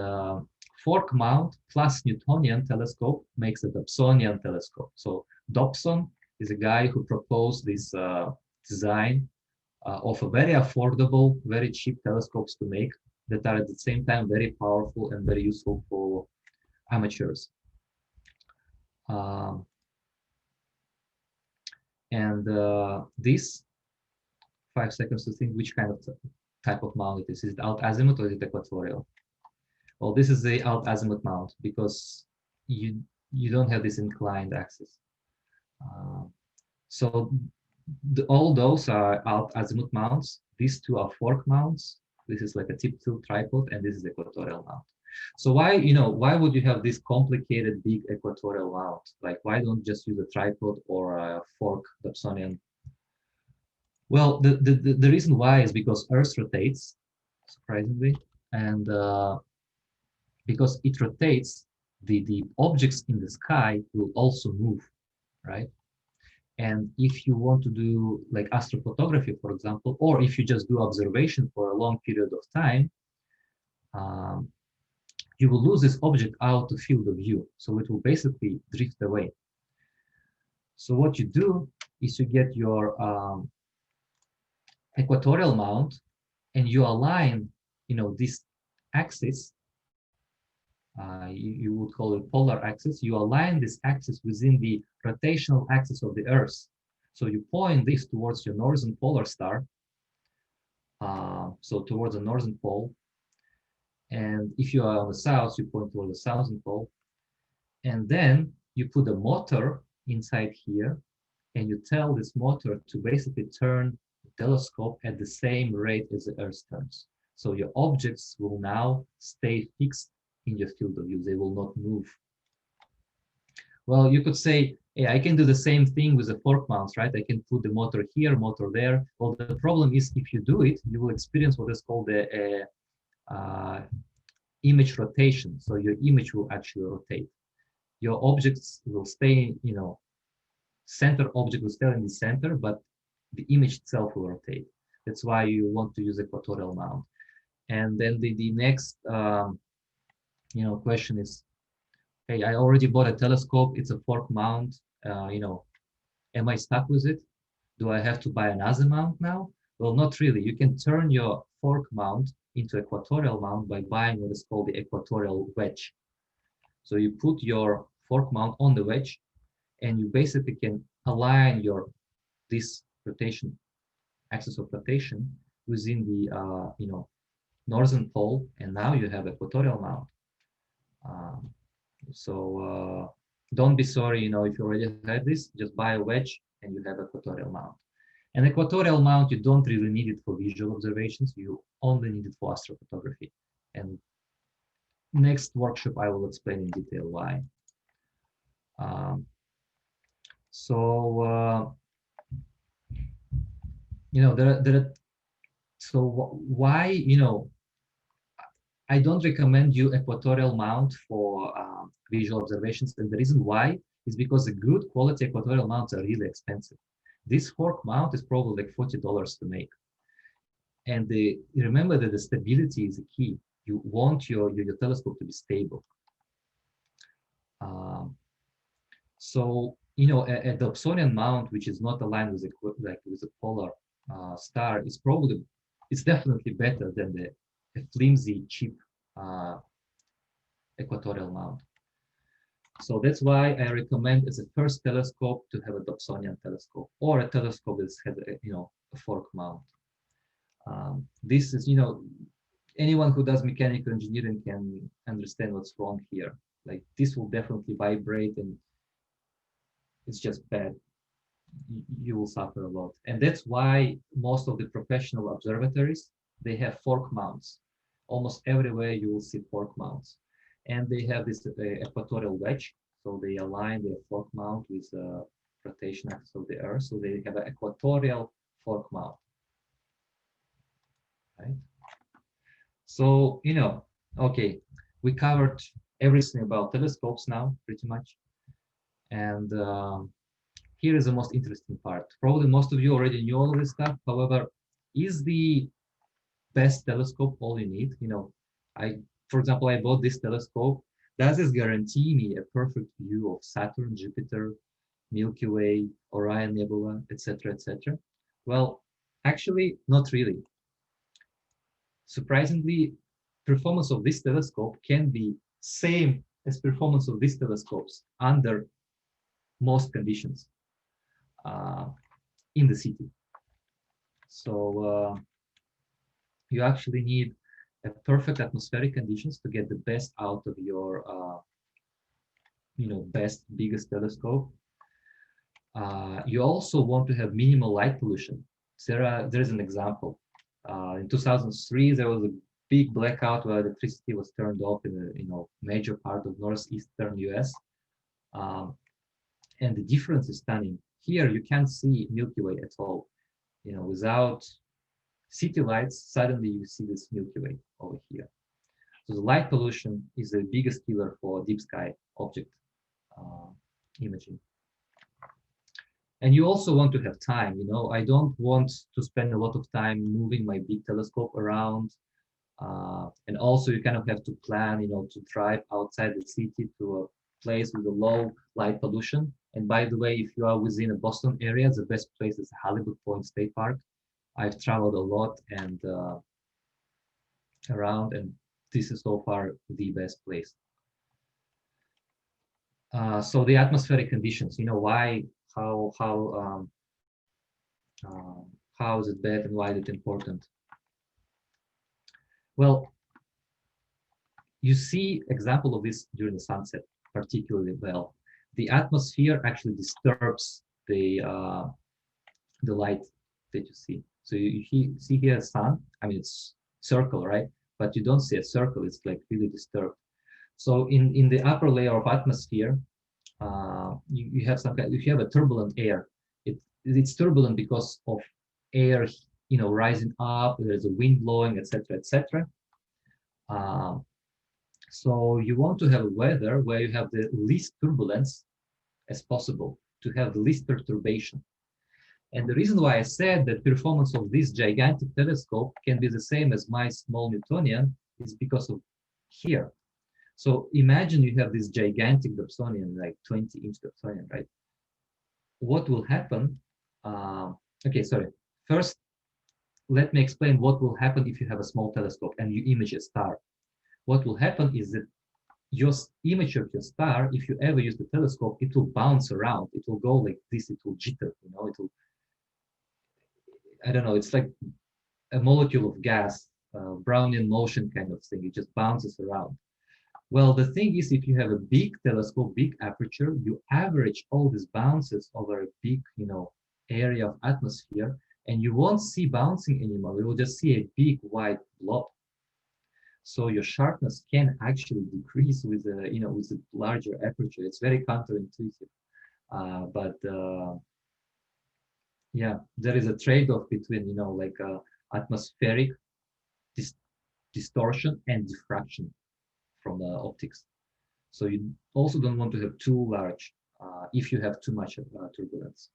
fork mount plus Newtonian telescope makes a Dobsonian telescope. So Dobson is a guy who proposed this design of a very affordable, very cheap telescopes to make that are at the same time very powerful and very useful for amateurs. This 5 seconds to think which kind of type of mount it is. Is it alt azimuth or is it equatorial? Well, this is the alt azimuth mount because you don't have this inclined axis. So all those are alt azimuth mounts. These two are fork mounts. This is like a tip tilt tripod, and this is equatorial mount. So why would you have this complicated big equatorial mount? Like, why don't just use a tripod or a fork Dobsonian? Well, the reason why is because Earth rotates, surprisingly, and because it rotates, the objects in the sky will also move, right? And if you want to do like astrophotography, for example, or if you just do observation for a long period of time, you will lose this object out of field of view. So it will basically drift away. So what you do is you get your equatorial mount and you align, this axis, you would call it polar axis. You align this axis within the rotational axis of the Earth. So you point this towards your northern polar star, so towards the northern pole. And if you are on the south, you point toward the southern pole. And then you put a motor inside here, and you tell this motor to basically turn the telescope at the same rate as the Earth turns. So your objects will now stay fixed in your field of view. They will not move. Well, you could say, hey, I can do the same thing with the fork mounts, right? I can put the motor here, motor there. Well, the problem is if you do it, you will experience what is called the image rotation. So your image will actually rotate. Your objects will stay, center object will stay in the center, but the image itself will rotate. That's why you want to use equatorial mount. And then the next, question is, hey, I already bought a telescope. It's a fork mount. Am I stuck with it? Do I have to buy another mount now? Well, not really. You can turn your fork mount into equatorial mount by buying what is called the equatorial wedge. So you put your fork mount on the wedge, and you basically can align this rotation, axis of rotation within the northern pole, and now you have equatorial mount. So don't be sorry, if you already had this, just buy a wedge and you have equatorial mount. And equatorial mount, you don't really need it for visual observations, you only need it for astrophotography. And next workshop, I will explain in detail why. Why, I don't recommend you equatorial mount for visual observations. And the reason why is because the good quality equatorial mounts are really expensive. This fork mount is probably like $40 to make. And remember that the stability is the key. You want your telescope to be stable. A Dobsonian mount, which is not aligned with a polar star, it's definitely better than a flimsy, cheap equatorial mount. So that's why I recommend as a first telescope to have a Dobsonian telescope or a telescope that has a fork mount. This is, anyone who does mechanical engineering can understand what's wrong here. Like this will definitely vibrate and it's just bad. You will suffer a lot. And that's why most of the professional observatories, they have fork mounts. Almost everywhere you will see fork mounts. And they have this equatorial wedge. So they align their fork mount with the rotation axis of the Earth. So they have an equatorial fork mount. Right? So, okay, we covered everything about telescopes now, pretty much. And here is the most interesting part. Probably most of you already knew all of this stuff. However, is the best telescope all you need? For example, I bought this telescope. Does this guarantee me a perfect view of Saturn, Jupiter, Milky Way, Orion Nebula, etc., etc.? Well, actually, not really. Surprisingly, performance of this telescope can be same as performance of these telescopes under most conditions in the city. So you actually need a perfect atmospheric conditions to get the best out of your best, biggest telescope. You also want to have minimal light pollution. There is an example. In 2003, there was a big blackout where electricity was turned off in a major part of northeastern US. And the difference is stunning. Here, you can't see Milky Way at all. Without city lights, suddenly you see this Milky Way over here. So the light pollution is the biggest killer for deep sky object imaging. And you also want to have time. I don't want to spend a lot of time moving my big telescope around. And also you kind of have to plan, to drive outside the city to a place with a low light pollution. And by the way, if you are within a Boston area, the best place is Hollywood Point State Park. I've traveled a lot and around, and this is so far the best place. So the atmospheric conditions, why, how is it bad and why is it important? Well, you see example of this during the sunset particularly well. The atmosphere actually disturbs the light that you see. So you see here sun. I mean, it's circle, right? But you don't see a circle. It's like really disturbed. So in the upper layer of atmosphere, you have some kind. If you have a turbulent air, it's turbulent because of air, rising up. There's a wind blowing, etc., etc. So you want to have a weather where you have the least turbulence as possible, to have the least perturbation. And the reason why I said that performance of this gigantic telescope can be the same as my small Newtonian is because of here. So imagine you have this gigantic Dobsonian, like 20-inch Dobsonian, right? What will happen? Okay, sorry. First, let me explain what will happen if you have a small telescope and you image a star. What will happen is that your image of your star, if you ever use the telescope, it will bounce around. It will go like this. It will jitter. It will. I don't know. It's like a molecule of gas, Brownian motion kind of thing. It just bounces around. Well, the thing is, if you have a big telescope, big aperture, you average all these bounces over a big, area of atmosphere, and you won't see bouncing anymore. You will just see a big white blob. So your sharpness can actually decrease with with a larger aperture. It's very counterintuitive, but yeah, there is a trade-off between atmospheric distortion and diffraction from the optics. So you also don't want to have too large if you have too much turbulence.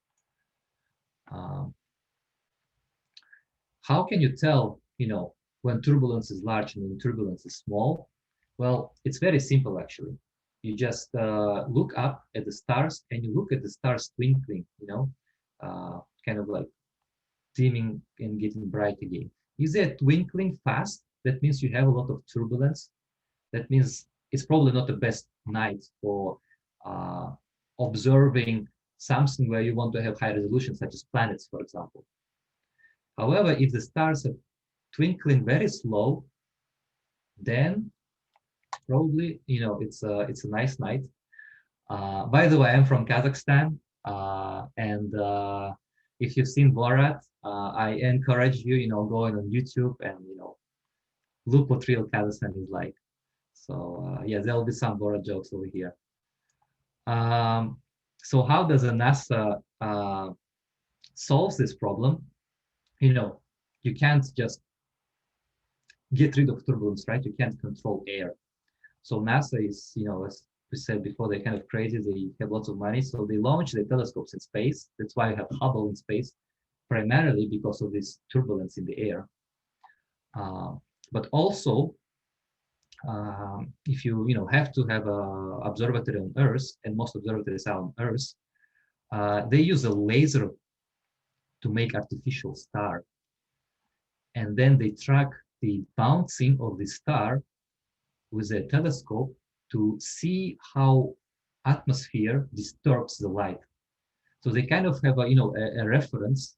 How can you tell, when turbulence is large and when turbulence is small? Well, it's very simple actually. You just look up at the stars and you look at the stars twinkling, kind of like dimming and getting bright again. Is it twinkling fast? That means you have a lot of turbulence. That means it's probably not the best night for observing something where you want to have high resolution, such as planets, for example. However, if the stars are twinkling very slow, then probably it's a nice night. By the way, I'm from Kazakhstan, and if you've seen Borat, I encourage you, going on YouTube and look what real Kazakhstan is like. So yeah, there'll be some Borat jokes over here. So how does a NASA solve this problem? You can't just get rid of turbulence, right? You can't control air. So NASA is, as we said before, they're kind of crazy. They have lots of money, so they launch the telescopes in space. That's why you have Hubble in space, primarily because of this turbulence in the air. But also, if you have to have a observatory on Earth, and most observatories are on Earth, they use a laser to make artificial star, and then they track the bouncing of the star with a telescope to see how atmosphere disturbs the light. So they kind of have a reference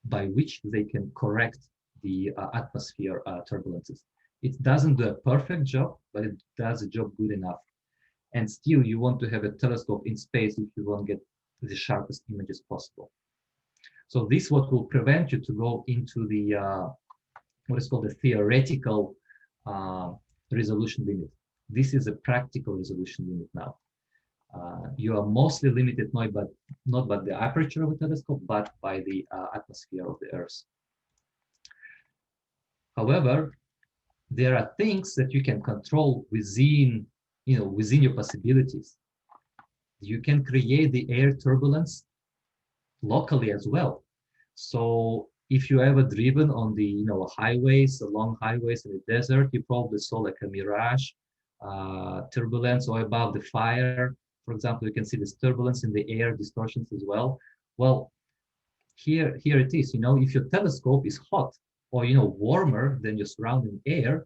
by which they can correct the atmosphere turbulences. It doesn't do a perfect job, but it does a job good enough. And still, you want to have a telescope in space if you want to get the sharpest images possible. So this what will prevent you to go into the what is called the theoretical resolution limit. This is a practical resolution limit now. You are mostly limited not by the aperture of a telescope, but by the atmosphere of the Earth. However, there are things that you can control within your possibilities. You can create the air turbulence locally as well. So if you ever driven on the highways, the long highways in the desert, you probably saw like a mirage turbulence, or above the fire, for example, you can see this turbulence in the air, distortions as well. Well, here it is. If your telescope is hot or warmer than your surrounding air,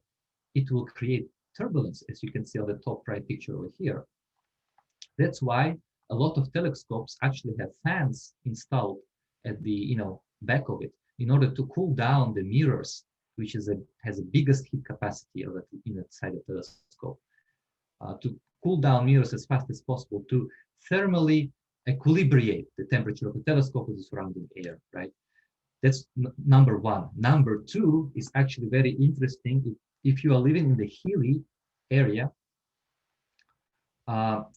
it will create turbulence, as you can see on the top right picture over here. That's why a lot of telescopes actually have fans installed at the back of it in order to cool down the mirrors, which has the biggest heat capacity of it inside the telescope. To cool down mirrors as fast as possible, to thermally equilibrate the temperature of the telescope with the surrounding air, right? That's number one. Number two is actually very interesting. If you are living in the hilly area,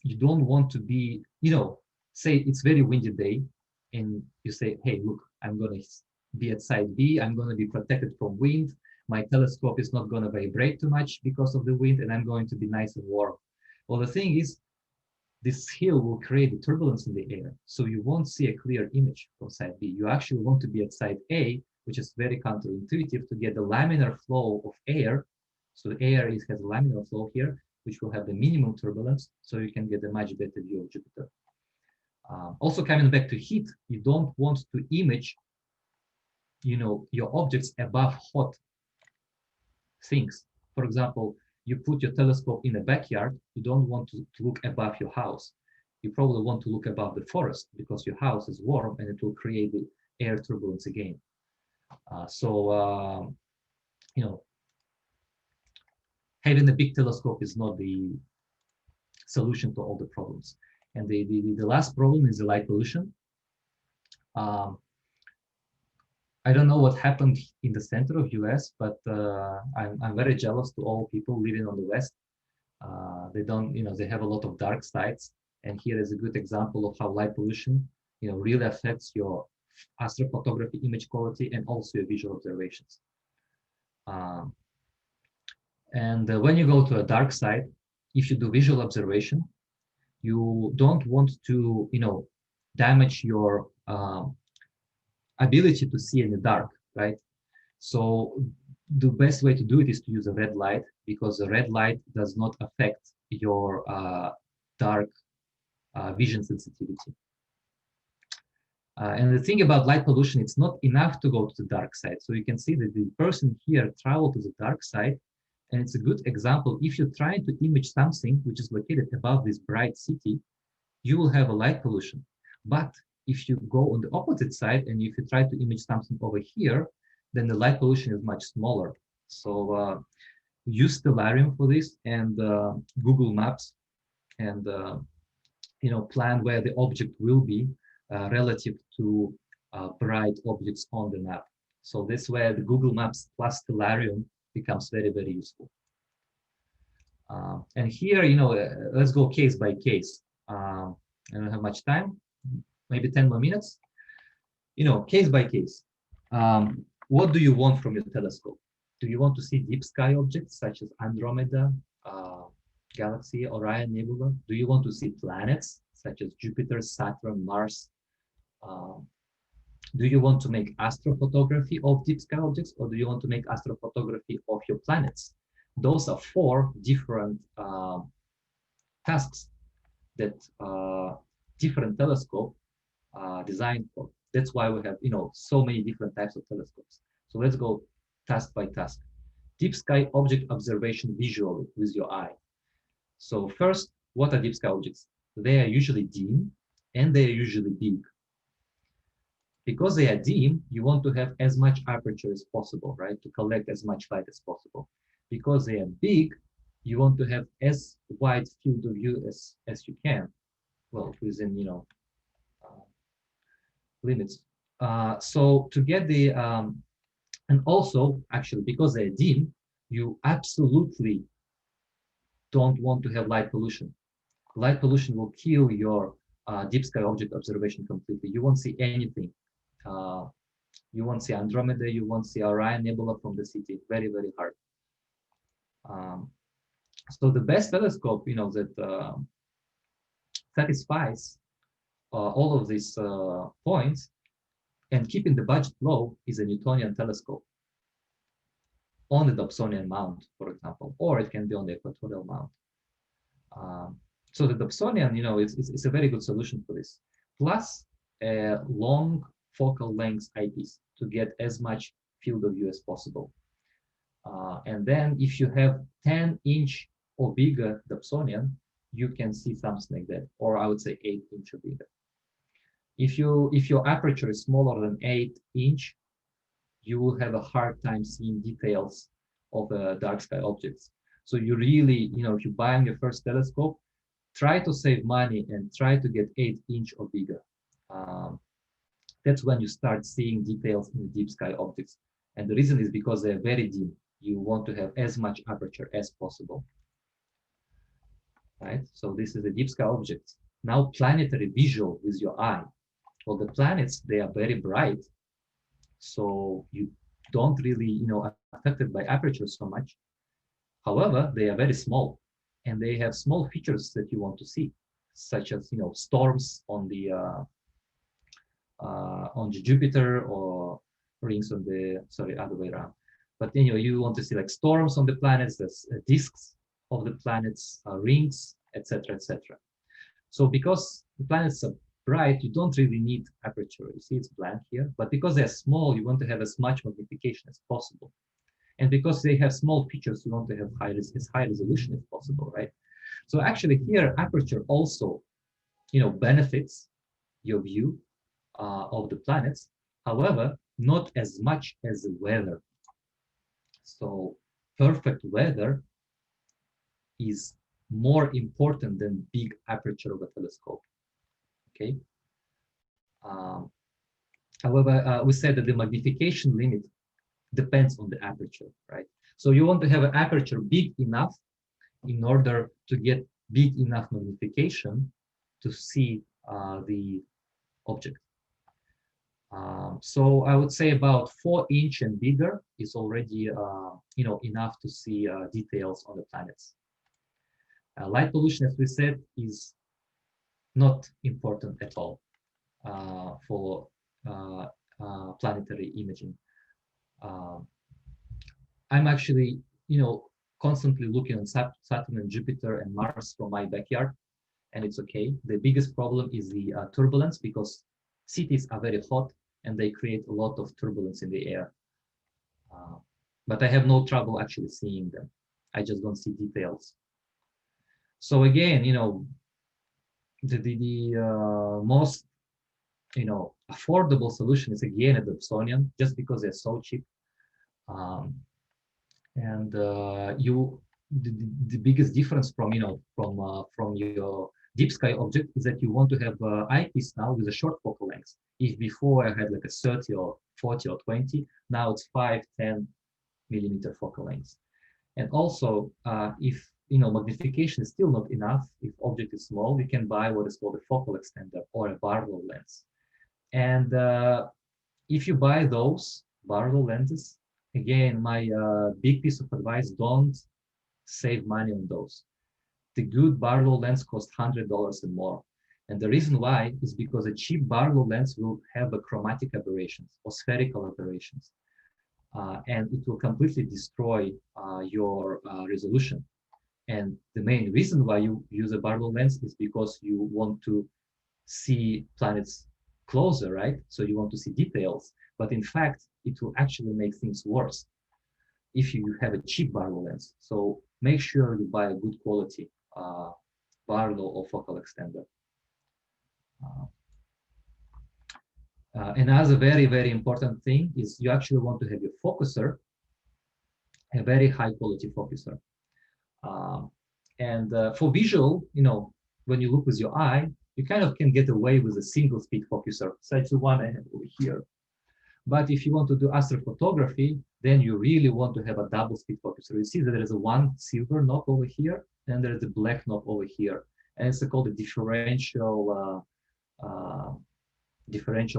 you don't want to be, say it's very windy day, and you say, hey, look, I'm going to be at side B, I'm going to be protected from wind, my telescope is not going to vibrate too much because of the wind, and I'm going to be nice and warm. Well, the thing is, this hill will create a turbulence in the air, so you won't see a clear image from side B. You actually want to be at side A, which is very counterintuitive, to get the laminar flow of air. So the air has a laminar flow here, which will have the minimum turbulence, so you can get a much better view of Jupiter. Also, coming back to heat, you don't want to image, your objects above hot things. For example, you put your telescope in a backyard, you don't want to look above your house. You probably want to look above the forest because your house is warm and it will create the air turbulence again. Having a big telescope is not the solution to all the problems. And the last problem is the light pollution. I don't know what happened in the center of US, but I'm very jealous to all people living on the West. They don't, they have a lot of dark sides. And here is a good example of how light pollution, really affects your astrophotography image quality and also your visual observations. When you go to a dark side, if you do visual observation, you don't want to, damage your ability to see in the dark, right? So the best way to do it is to use a red light, because the red light does not affect your dark vision sensitivity. And the thing about light pollution, it's not enough to go to the dark side. So you can see that the person here traveled to the dark side, and it's a good example. If you're trying to image something which is located above this bright city, you will have a light pollution. But if you go on the opposite side, and if you try to image something over here, then the light pollution is much smaller. So use Stellarium for this, and Google Maps, and plan where the object will be relative to bright objects on the map. So this way, the Google Maps plus Stellarium becomes very, very useful. And here, let's go case by case. I don't have much time, maybe 10 more minutes. Case by case. What do you want from your telescope? Do you want to see deep sky objects such as Andromeda, Galaxy, Orion Nebula? Do you want to see planets such as Jupiter, Saturn, Mars? Do you want to make astrophotography of deep sky objects, or do you want to make astrophotography of your planets? Those are 4 different tasks that different telescope designed for. That's why we have, so many different types of telescopes. So let's go task by task. Deep sky object observation visually with your eye. So first, what are deep sky objects? They are usually dim and they are usually big. Because they are dim, you want to have as much aperture as possible, right? To collect as much light as possible. Because they are big, you want to have as wide field of view as you can. Well, within, limits. So to get the, and also actually because they're dim, you absolutely don't want to have light pollution. Light pollution will kill your deep sky object observation completely. You won't see anything. You won't see Andromeda, you won't see Orion Nebula from the city. Very, very hard. So the best telescope, that satisfies all of these points and keeping the budget low is a Newtonian telescope on the Dobsonian mount, for example, or it can be on the equatorial mount. So the Dobsonian, it's a very good solution for this. Plus a long focal length eyepiece to get as much field of view as possible. And then if you have 10-inch or bigger Dobsonian, you can see something like that, or I would say 8-inch or bigger. If your aperture is smaller than 8-inch, you will have a hard time seeing details of dark sky objects. So you really, if you're buying your first telescope, try to save money and try to get 8-inch or bigger. That's when you start seeing details in the deep sky objects. And the reason is because they're very dim. You want to have as much aperture as possible. Right? So this is a deep sky object. Now planetary visual with your eye. Well, the planets, they are very bright. So you don't really, affected by aperture so much. However, they are very small and they have small features that you want to see, such as, storms on the Jupiter or rings on the, other way around. But you want to see like storms on the planets, there's disks of the planets, rings, etc., etc. So because the planets are bright, you don't really need aperture. You see it's blank here, but because they're small, you want to have as much magnification as possible. And because they have small features, you want to have as high resolution as possible, right? So actually here, aperture also, benefits your view of the planets. However, not as much as the weather. So perfect weather is more important than big aperture of a telescope. Okay. However, we said that the magnification limit depends on the aperture, right? So you want to have an aperture big enough in order to get big enough magnification to see the object. So I would say about 4-inch and bigger is already enough to see details on the planets. Light pollution, as we said, is not important at all for planetary imaging. I'm actually, constantly looking at Saturn and Jupiter and Mars from my backyard, and it's okay. The biggest problem is the turbulence, because cities are very hot and they create a lot of turbulence in the air. But I have no trouble actually seeing them. I just don't see details. So again, the most affordable solution is again a Dobsonian, just because they're so cheap. And the biggest difference from your deep sky object is that you want to have eyepiece now with a short focal length. If before I had like a 30 or 40 or 20, now it's 5-10 millimeter focal length. And also, if magnification is still not enough, if object is small, you can buy what is called a focal extender or a Barlow lens. And if you buy those Barlow lenses, Again, my big piece of advice, don't save money on those. The good Barlow lens costs $100 and more. And the reason why is because a cheap Barlow lens will have a chromatic aberrations or spherical aberrations. And it will completely destroy your resolution. And the main reason why you use a Barlow lens is because you want to see planets closer, right? So you want to see details. But in fact, it will actually make things worse if you have a cheap Barlow lens. So make sure you buy a good quality Barlow or focal extender. Another very, very important thing is you actually want to have your focuser, a very high quality focuser. For visual, when you look with your eye, you kind of can get away with a single speed focuser, such the one I have over here. But if you want to do astrophotography, then you really want to have a double speed focuser. You see that there is a one silver knob over here, and there is a black knob over here. And it's called a differential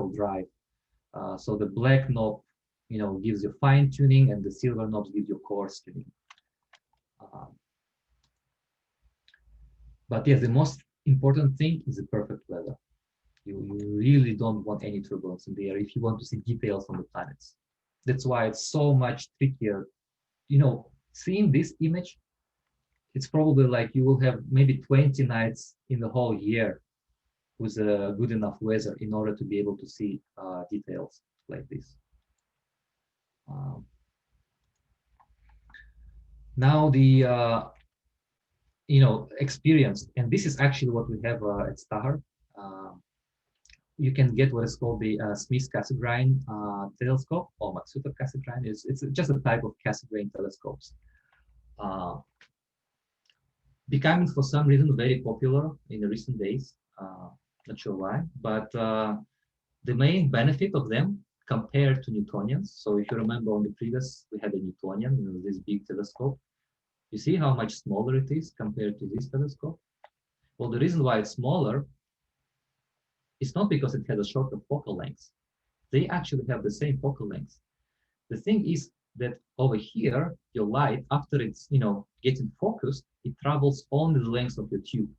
drive. So the black knob, gives you fine tuning, and the silver knobs give you coarse tuning. But yes, the most important thing is the perfect weather. You really don't want any turbulence in the air if you want to see details on the planets. That's why it's so much trickier. Seeing this image, it's probably like you will have maybe 20 nights in the whole year with a good enough weather in order to be able to see details like this. Now the experience, and this is actually what we have at Stahar. You can get what is called the Smith Cassegrain telescope, or Matsuda Cassegrain. It's just a type of Cassegrain telescopes. Becoming for some reason very popular in the recent days. Not sure why, but the main benefit of them compared to Newtonians. So if you remember on the previous, we had a Newtonian, this big telescope. You see how much smaller it is compared to this telescope? Well, the reason why it's smaller, it's not because it has a shorter focal length. They actually have the same focal length. The thing is that over here, your light, after it's getting focused, it travels only the length of the tube.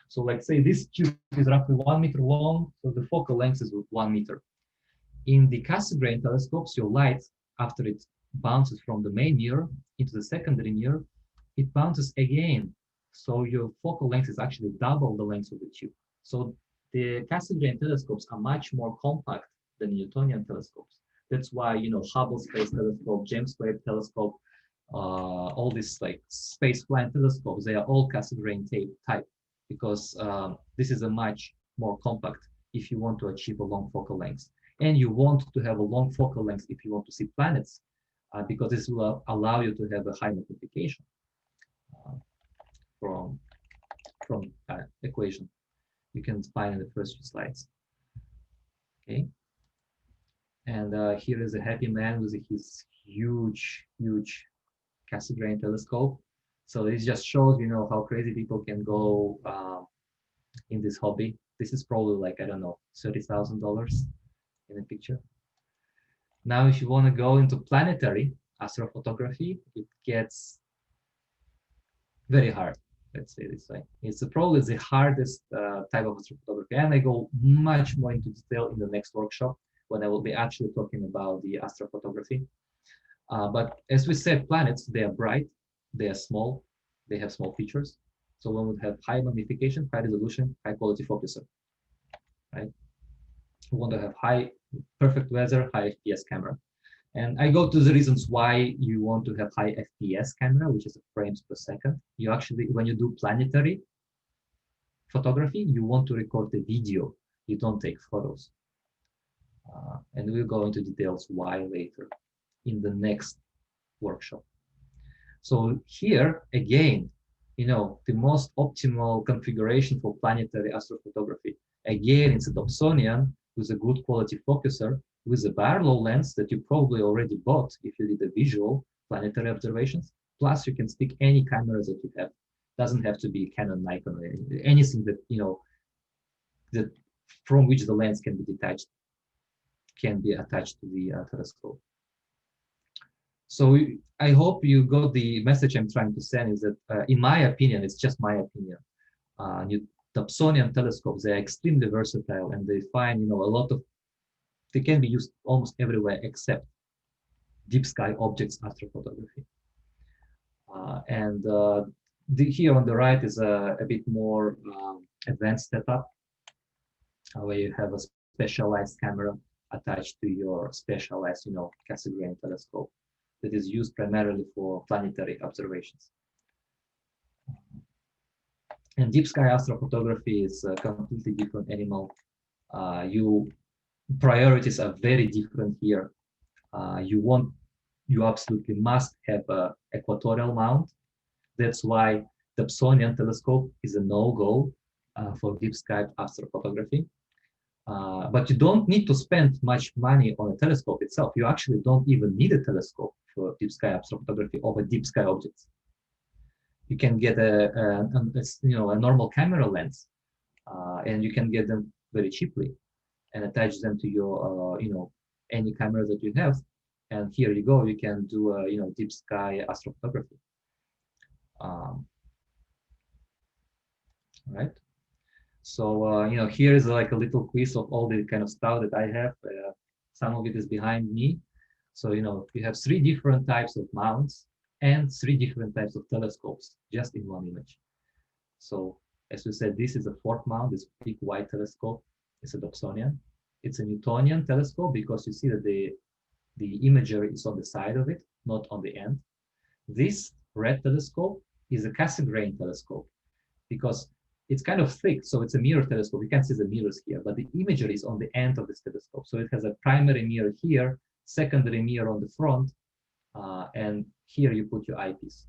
So like say this tube is roughly 1 meter long, so the focal length is 1 meter. In the Cassegrain telescopes, your light, after it bounces from the main mirror into the secondary mirror, it bounces again. So your focal length is actually double the length of the tube. So the Cassegrain telescopes are much more compact than Newtonian telescopes. That's why, Hubble Space Telescope, James Webb Telescope, all these like space flying telescopes, they are all Cassegrain type because this is a much more compact if you want to achieve a long focal length. And you want to have a long focal length if you want to see planets, because this will allow you to have a high magnification from equation. You can find in the first few slides. Okay. And here is a happy man with his huge Cassegrain telescope. So this just shows, how crazy people can go in this hobby. This is probably like, I don't know, $30,000 in a picture. Now, if you want to go into planetary astrophotography, it gets very hard. Let's say this way. It's probably the hardest type of astrophotography, and I go much more into detail in the next workshop when I will be actually talking about the astrophotography. But as we said, planets, they are bright, they are small, they have small features. So one would have high magnification, high resolution, high quality focuser, right? We want to have high, perfect weather, high FPS camera. And I go to the reasons why you want to have high FPS camera, which is frames per second. You actually, when you do planetary photography, you want to record the video. You don't take photos. And we'll go into details why later in the next workshop. So here, again, the most optimal configuration for planetary astrophotography. Again, it's a Dobsonian with a good quality focuser, with a Barlow lens that you probably already bought if you did the visual planetary observations. Plus, you can stick any cameras that you have. Doesn't have to be Canon, Nikon, or anything that that from which the lens can be detached, can be attached to the telescope. So I hope you got the message I'm trying to send is that, in my opinion, it's just my opinion. New Dobsonian telescopes, they're extremely versatile and they find, a lot of, they can be used almost everywhere except deep sky objects astrophotography. Here on the right is a bit more advanced setup where you have a specialized camera attached to your specialized, Cassegrain telescope that is used primarily for planetary observations. And deep sky astrophotography is a completely different animal. Your priorities are very different here. You absolutely must have an equatorial mount. That's why the Dobsonian telescope is a no-go for deep sky astrophotography. But you don't need to spend much money on a telescope itself. You actually don't even need a telescope for deep sky astrophotography over deep sky objects. You can get a normal camera lens, and you can get them very cheaply, and attach them to your any camera that you have. And here you go. You can do deep sky astrophotography. Right. So here is like a little quiz of all the kind of stuff that I have. Some of it is behind me. So you have 3 different types of mounts and 3 different types of telescopes just in one image. So as we said, this is a fork mount, this big white telescope. It's a Dobsonian. It's a Newtonian telescope because you see that the imagery is on the side of it, not on the end. This red telescope is a Cassegrain telescope because it's kind of thick, so it's a mirror telescope. You can't see the mirrors here, but the imagery is on the end of this telescope. So it has a primary mirror here, secondary mirror on the front, and here you put your eyepiece.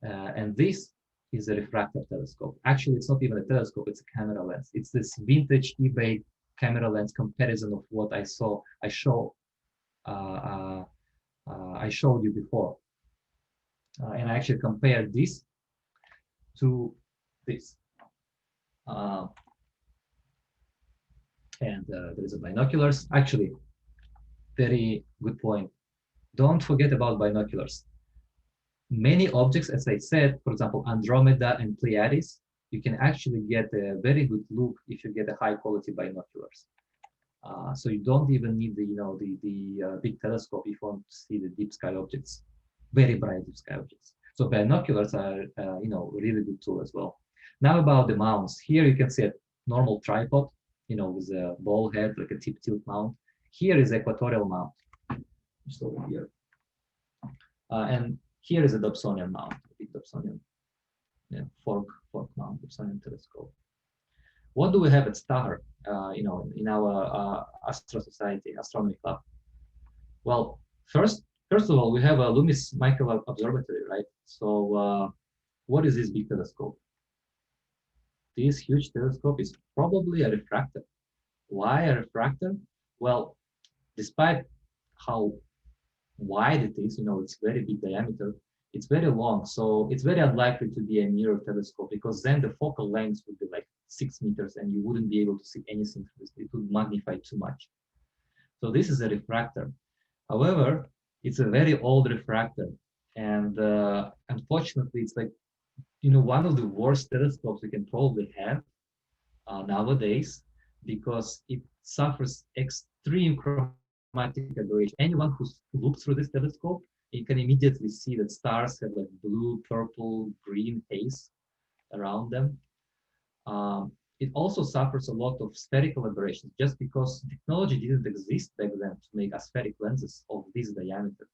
And this is a refractor telescope. Actually, it's not even a telescope, it's a camera lens. It's this vintage eBay camera lens comparison of what I showed you before. And I actually compared this to this. There is a binoculars. Actually, very good point. Don't forget about binoculars. Many objects, as I said, for example, Andromeda and Pleiades, you can actually get a very good look if you get a high quality binoculars. So you don't even need the big telescope if you want to see the deep sky objects, very bright deep sky objects. So binoculars are really good tool as well. Now about the mounts. Here you can see a normal tripod, with a ball head, like a tip tilt mount. Here is equatorial mount, just over here. And here is a Dobsonian mount, a big Dobsonian fork mount, Dobsonian telescope. What do we have at STAR, in our Astro Society, Astronomy Club? Well, first of all, we have a Loomis Michael Observatory, right? So what is this big telescope? This huge telescope is probably a refractor. Why a refractor? Well, despite how wide it is, it's very big diameter, it's very long, so it's very unlikely to be a mirror telescope because then the focal length would be like 6 meters and you wouldn't be able to see anything through this. It would magnify too much. So this is a refractor. However, it's a very old refractor, and unfortunately, it's like one of the worst telescopes we can probably have nowadays because it suffers extreme chromatic aberration. Anyone who's looked through this telescope, you can immediately see that stars have like blue, purple, green haze around them. It also suffers a lot of spherical aberrations just because technology didn't exist back then to make aspheric lenses of this diameter.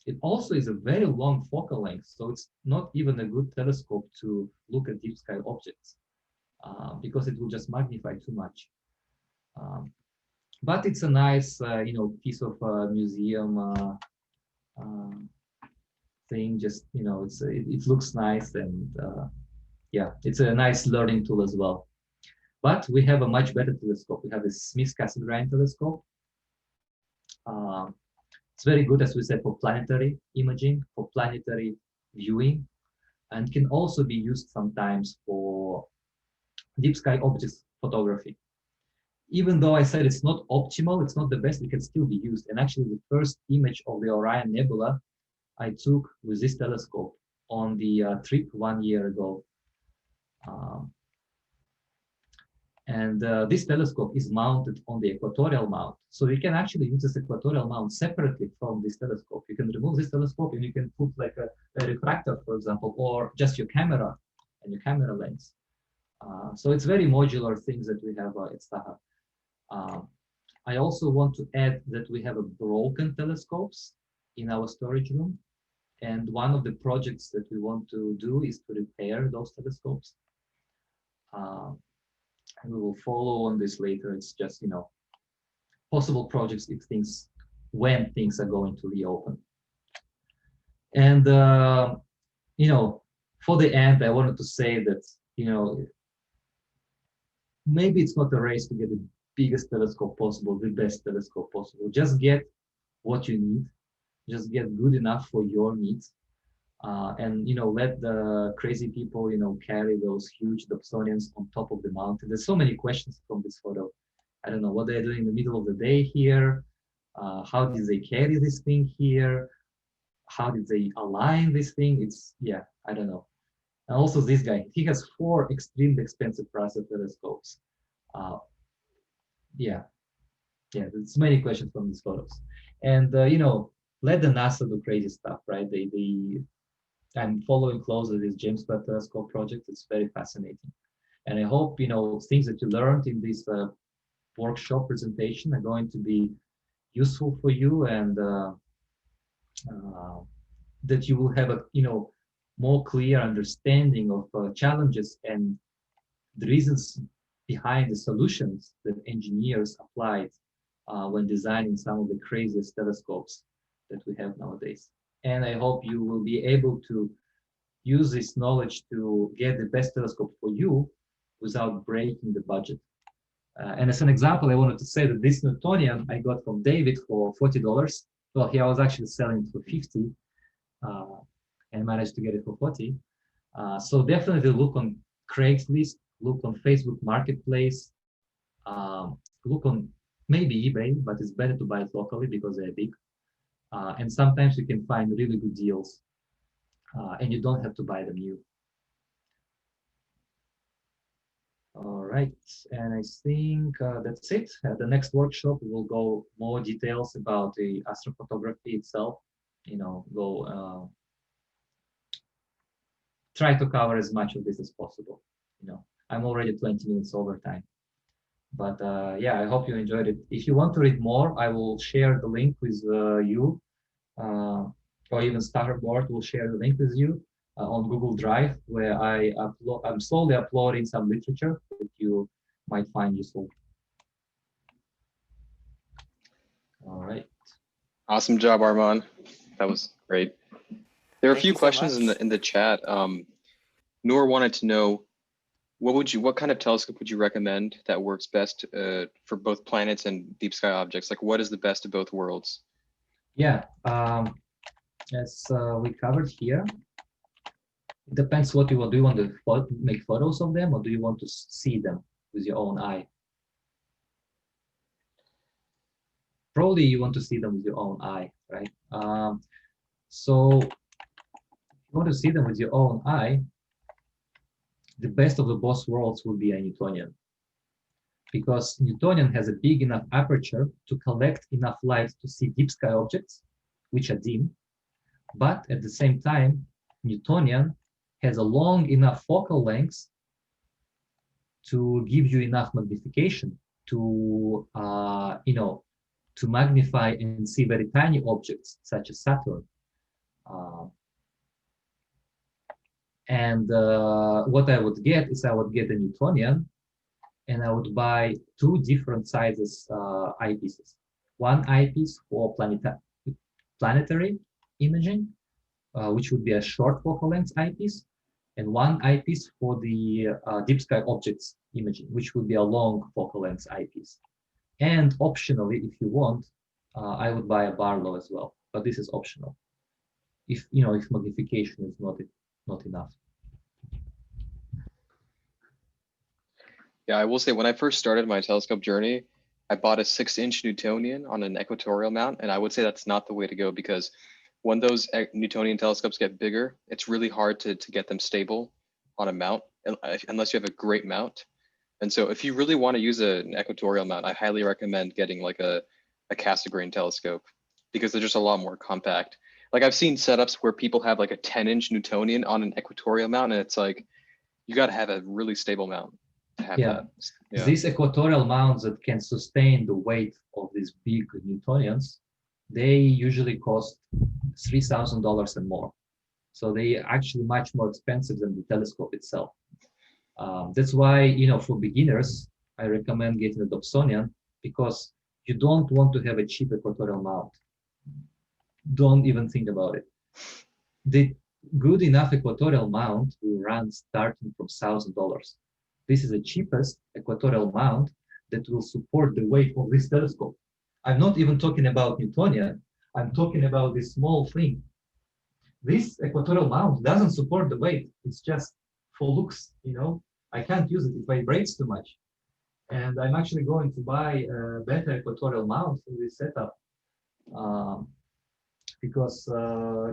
It also is a very long focal length, so it's not even a good telescope to look at deep sky objects because it will just magnify too much. But it's a nice, piece of museum thing. Just it looks nice, and yeah, it's a nice learning tool as well. But we have a much better telescope. We have the Smith Cassegrain telescope. It's very good, as we said, for planetary imaging, for planetary viewing, and can also be used sometimes for deep sky objects photography. even though I said it's not optimal, it's not the best, it can still be used. And actually, the first image of the Orion Nebula I took with this telescope on the trip 1 year ago. This telescope is mounted on the equatorial mount. So you can actually use this equatorial mount separately from this telescope. You can remove this telescope and you can put like a refractor, for example, or just your camera and your camera lens. So it's very modular things that we have at Staha. I also want to add that we have a broken telescopes in our storage room. And one of the projects that we want to do is to repair those telescopes. And we will follow on this later. It's just, you know, possible projects if things, when things are going to reopen. And, you know, for the end, I wanted to say that, you know, maybe it's not a race to get the biggest telescope possible, the best telescope possible. Just get what you need. Just get good enough for your needs. And, you know, let the crazy people, you know, carry those huge Dobsonians on top of the mountain. There's so many questions from this photo. I don't know what they're doing in the middle of the day here. How did they carry this thing here? How did they align this thing? It's, yeah, I don't know. And also this guy, he has 4 extremely expensive RASA telescopes. Yeah, there's many questions from these photos. And, you know, let the NASA do crazy stuff, right? I'm following closely this James Webb Telescope project. It's very fascinating. And I hope, you know, things that you learned in this workshop presentation are going to be useful for you, and that you will have a, you know, more clear understanding of challenges and the reasons behind the solutions that engineers applied when designing some of the craziest telescopes that we have nowadays. And I hope you will be able to use this knowledge to get the best telescope for you without breaking the budget. And as an example, I wanted to say that this Newtonian I got from David for $40. Well, I was actually selling it for 50 and managed to get it for 40. So definitely look on Craigslist, look on Facebook Marketplace, look on maybe eBay, but it's better to buy it locally because they're big. And sometimes you can find really good deals and you don't have to buy them new. All right, and I think that's it. At the next workshop, we will go more details about the astrophotography itself. You know, go try to cover as much of this as possible. You know, I'm already 20 minutes over time. But yeah, I hope you enjoyed it. If you want to read more, I will share the link with you, or even Starboard will share the link with you on Google Drive, where I'm slowly uploading some literature that you might find useful. All right. Awesome job, Arman. That was great. There are a few so questions much. in the chat. Noor wanted to know, what kind of telescope would you recommend that works best for both planets and deep sky objects? Like, what is the best of both worlds? Yeah, as we covered here, it depends what you want. Do you want to make photos of them, or do you want to see them with your own eye? Probably you want to see them with your own eye, right? So if you want to see them with your own eye, the best of the both worlds would be a Newtonian, because Newtonian has a big enough aperture to collect enough light to see deep sky objects, which are dim, but at the same time, Newtonian has a long enough focal length to give you enough magnification to, you know, to magnify and see very tiny objects such as Saturn. And what I would get is I would get a Newtonian, and I would buy 2 different sizes eyepieces. One eyepiece for planetary imaging, which would be a short focal length eyepiece, and one eyepiece for the deep sky objects imaging, which would be a long focal length eyepiece. And optionally, if you want, I would buy a Barlow as well, but this is optional. If, you know, if magnification is not enough. Yeah, I will say when I first started my telescope journey, I bought a 6-inch Newtonian on an equatorial mount, and I would say that's not the way to go because when those Newtonian telescopes get bigger, it's really hard to get them stable on a mount unless you have a great mount. And so if you really want to use an equatorial mount, I highly recommend getting like a Cassegrain telescope because they're just a lot more compact. Like I've seen setups where people have like a 10-inch Newtonian on an equatorial mount, and it's like you got to have a really stable mount to have Yeah. that. Yeah. These equatorial mounts that can sustain the weight of these big Newtonians, they usually cost $3,000 and more. So they are actually much more expensive than the telescope itself. That's why, for beginners, I recommend getting a Dobsonian because you don't want to have a cheap equatorial mount. Don't even think about it. The good enough equatorial mount will run starting from $1,000. This is the cheapest equatorial mount that will support the weight of this telescope. I'm not even talking about Newtonian. I'm talking about this small thing. This equatorial mount doesn't support the weight. It's just for looks, I can't use it. It vibrates too much. And I'm actually going to buy a better equatorial mount for this setup because,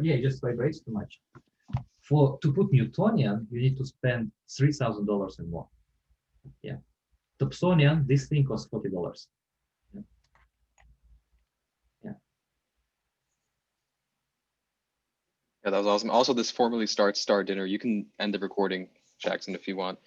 it just vibrates too much. To put Newtonian, you need to spend $3,000 and more. Yeah. Dobsonian, this thing costs $40. Yeah. Yeah, that was awesome. Also, this formally starts Star Dinner. You can end the recording, Jackson, if you want.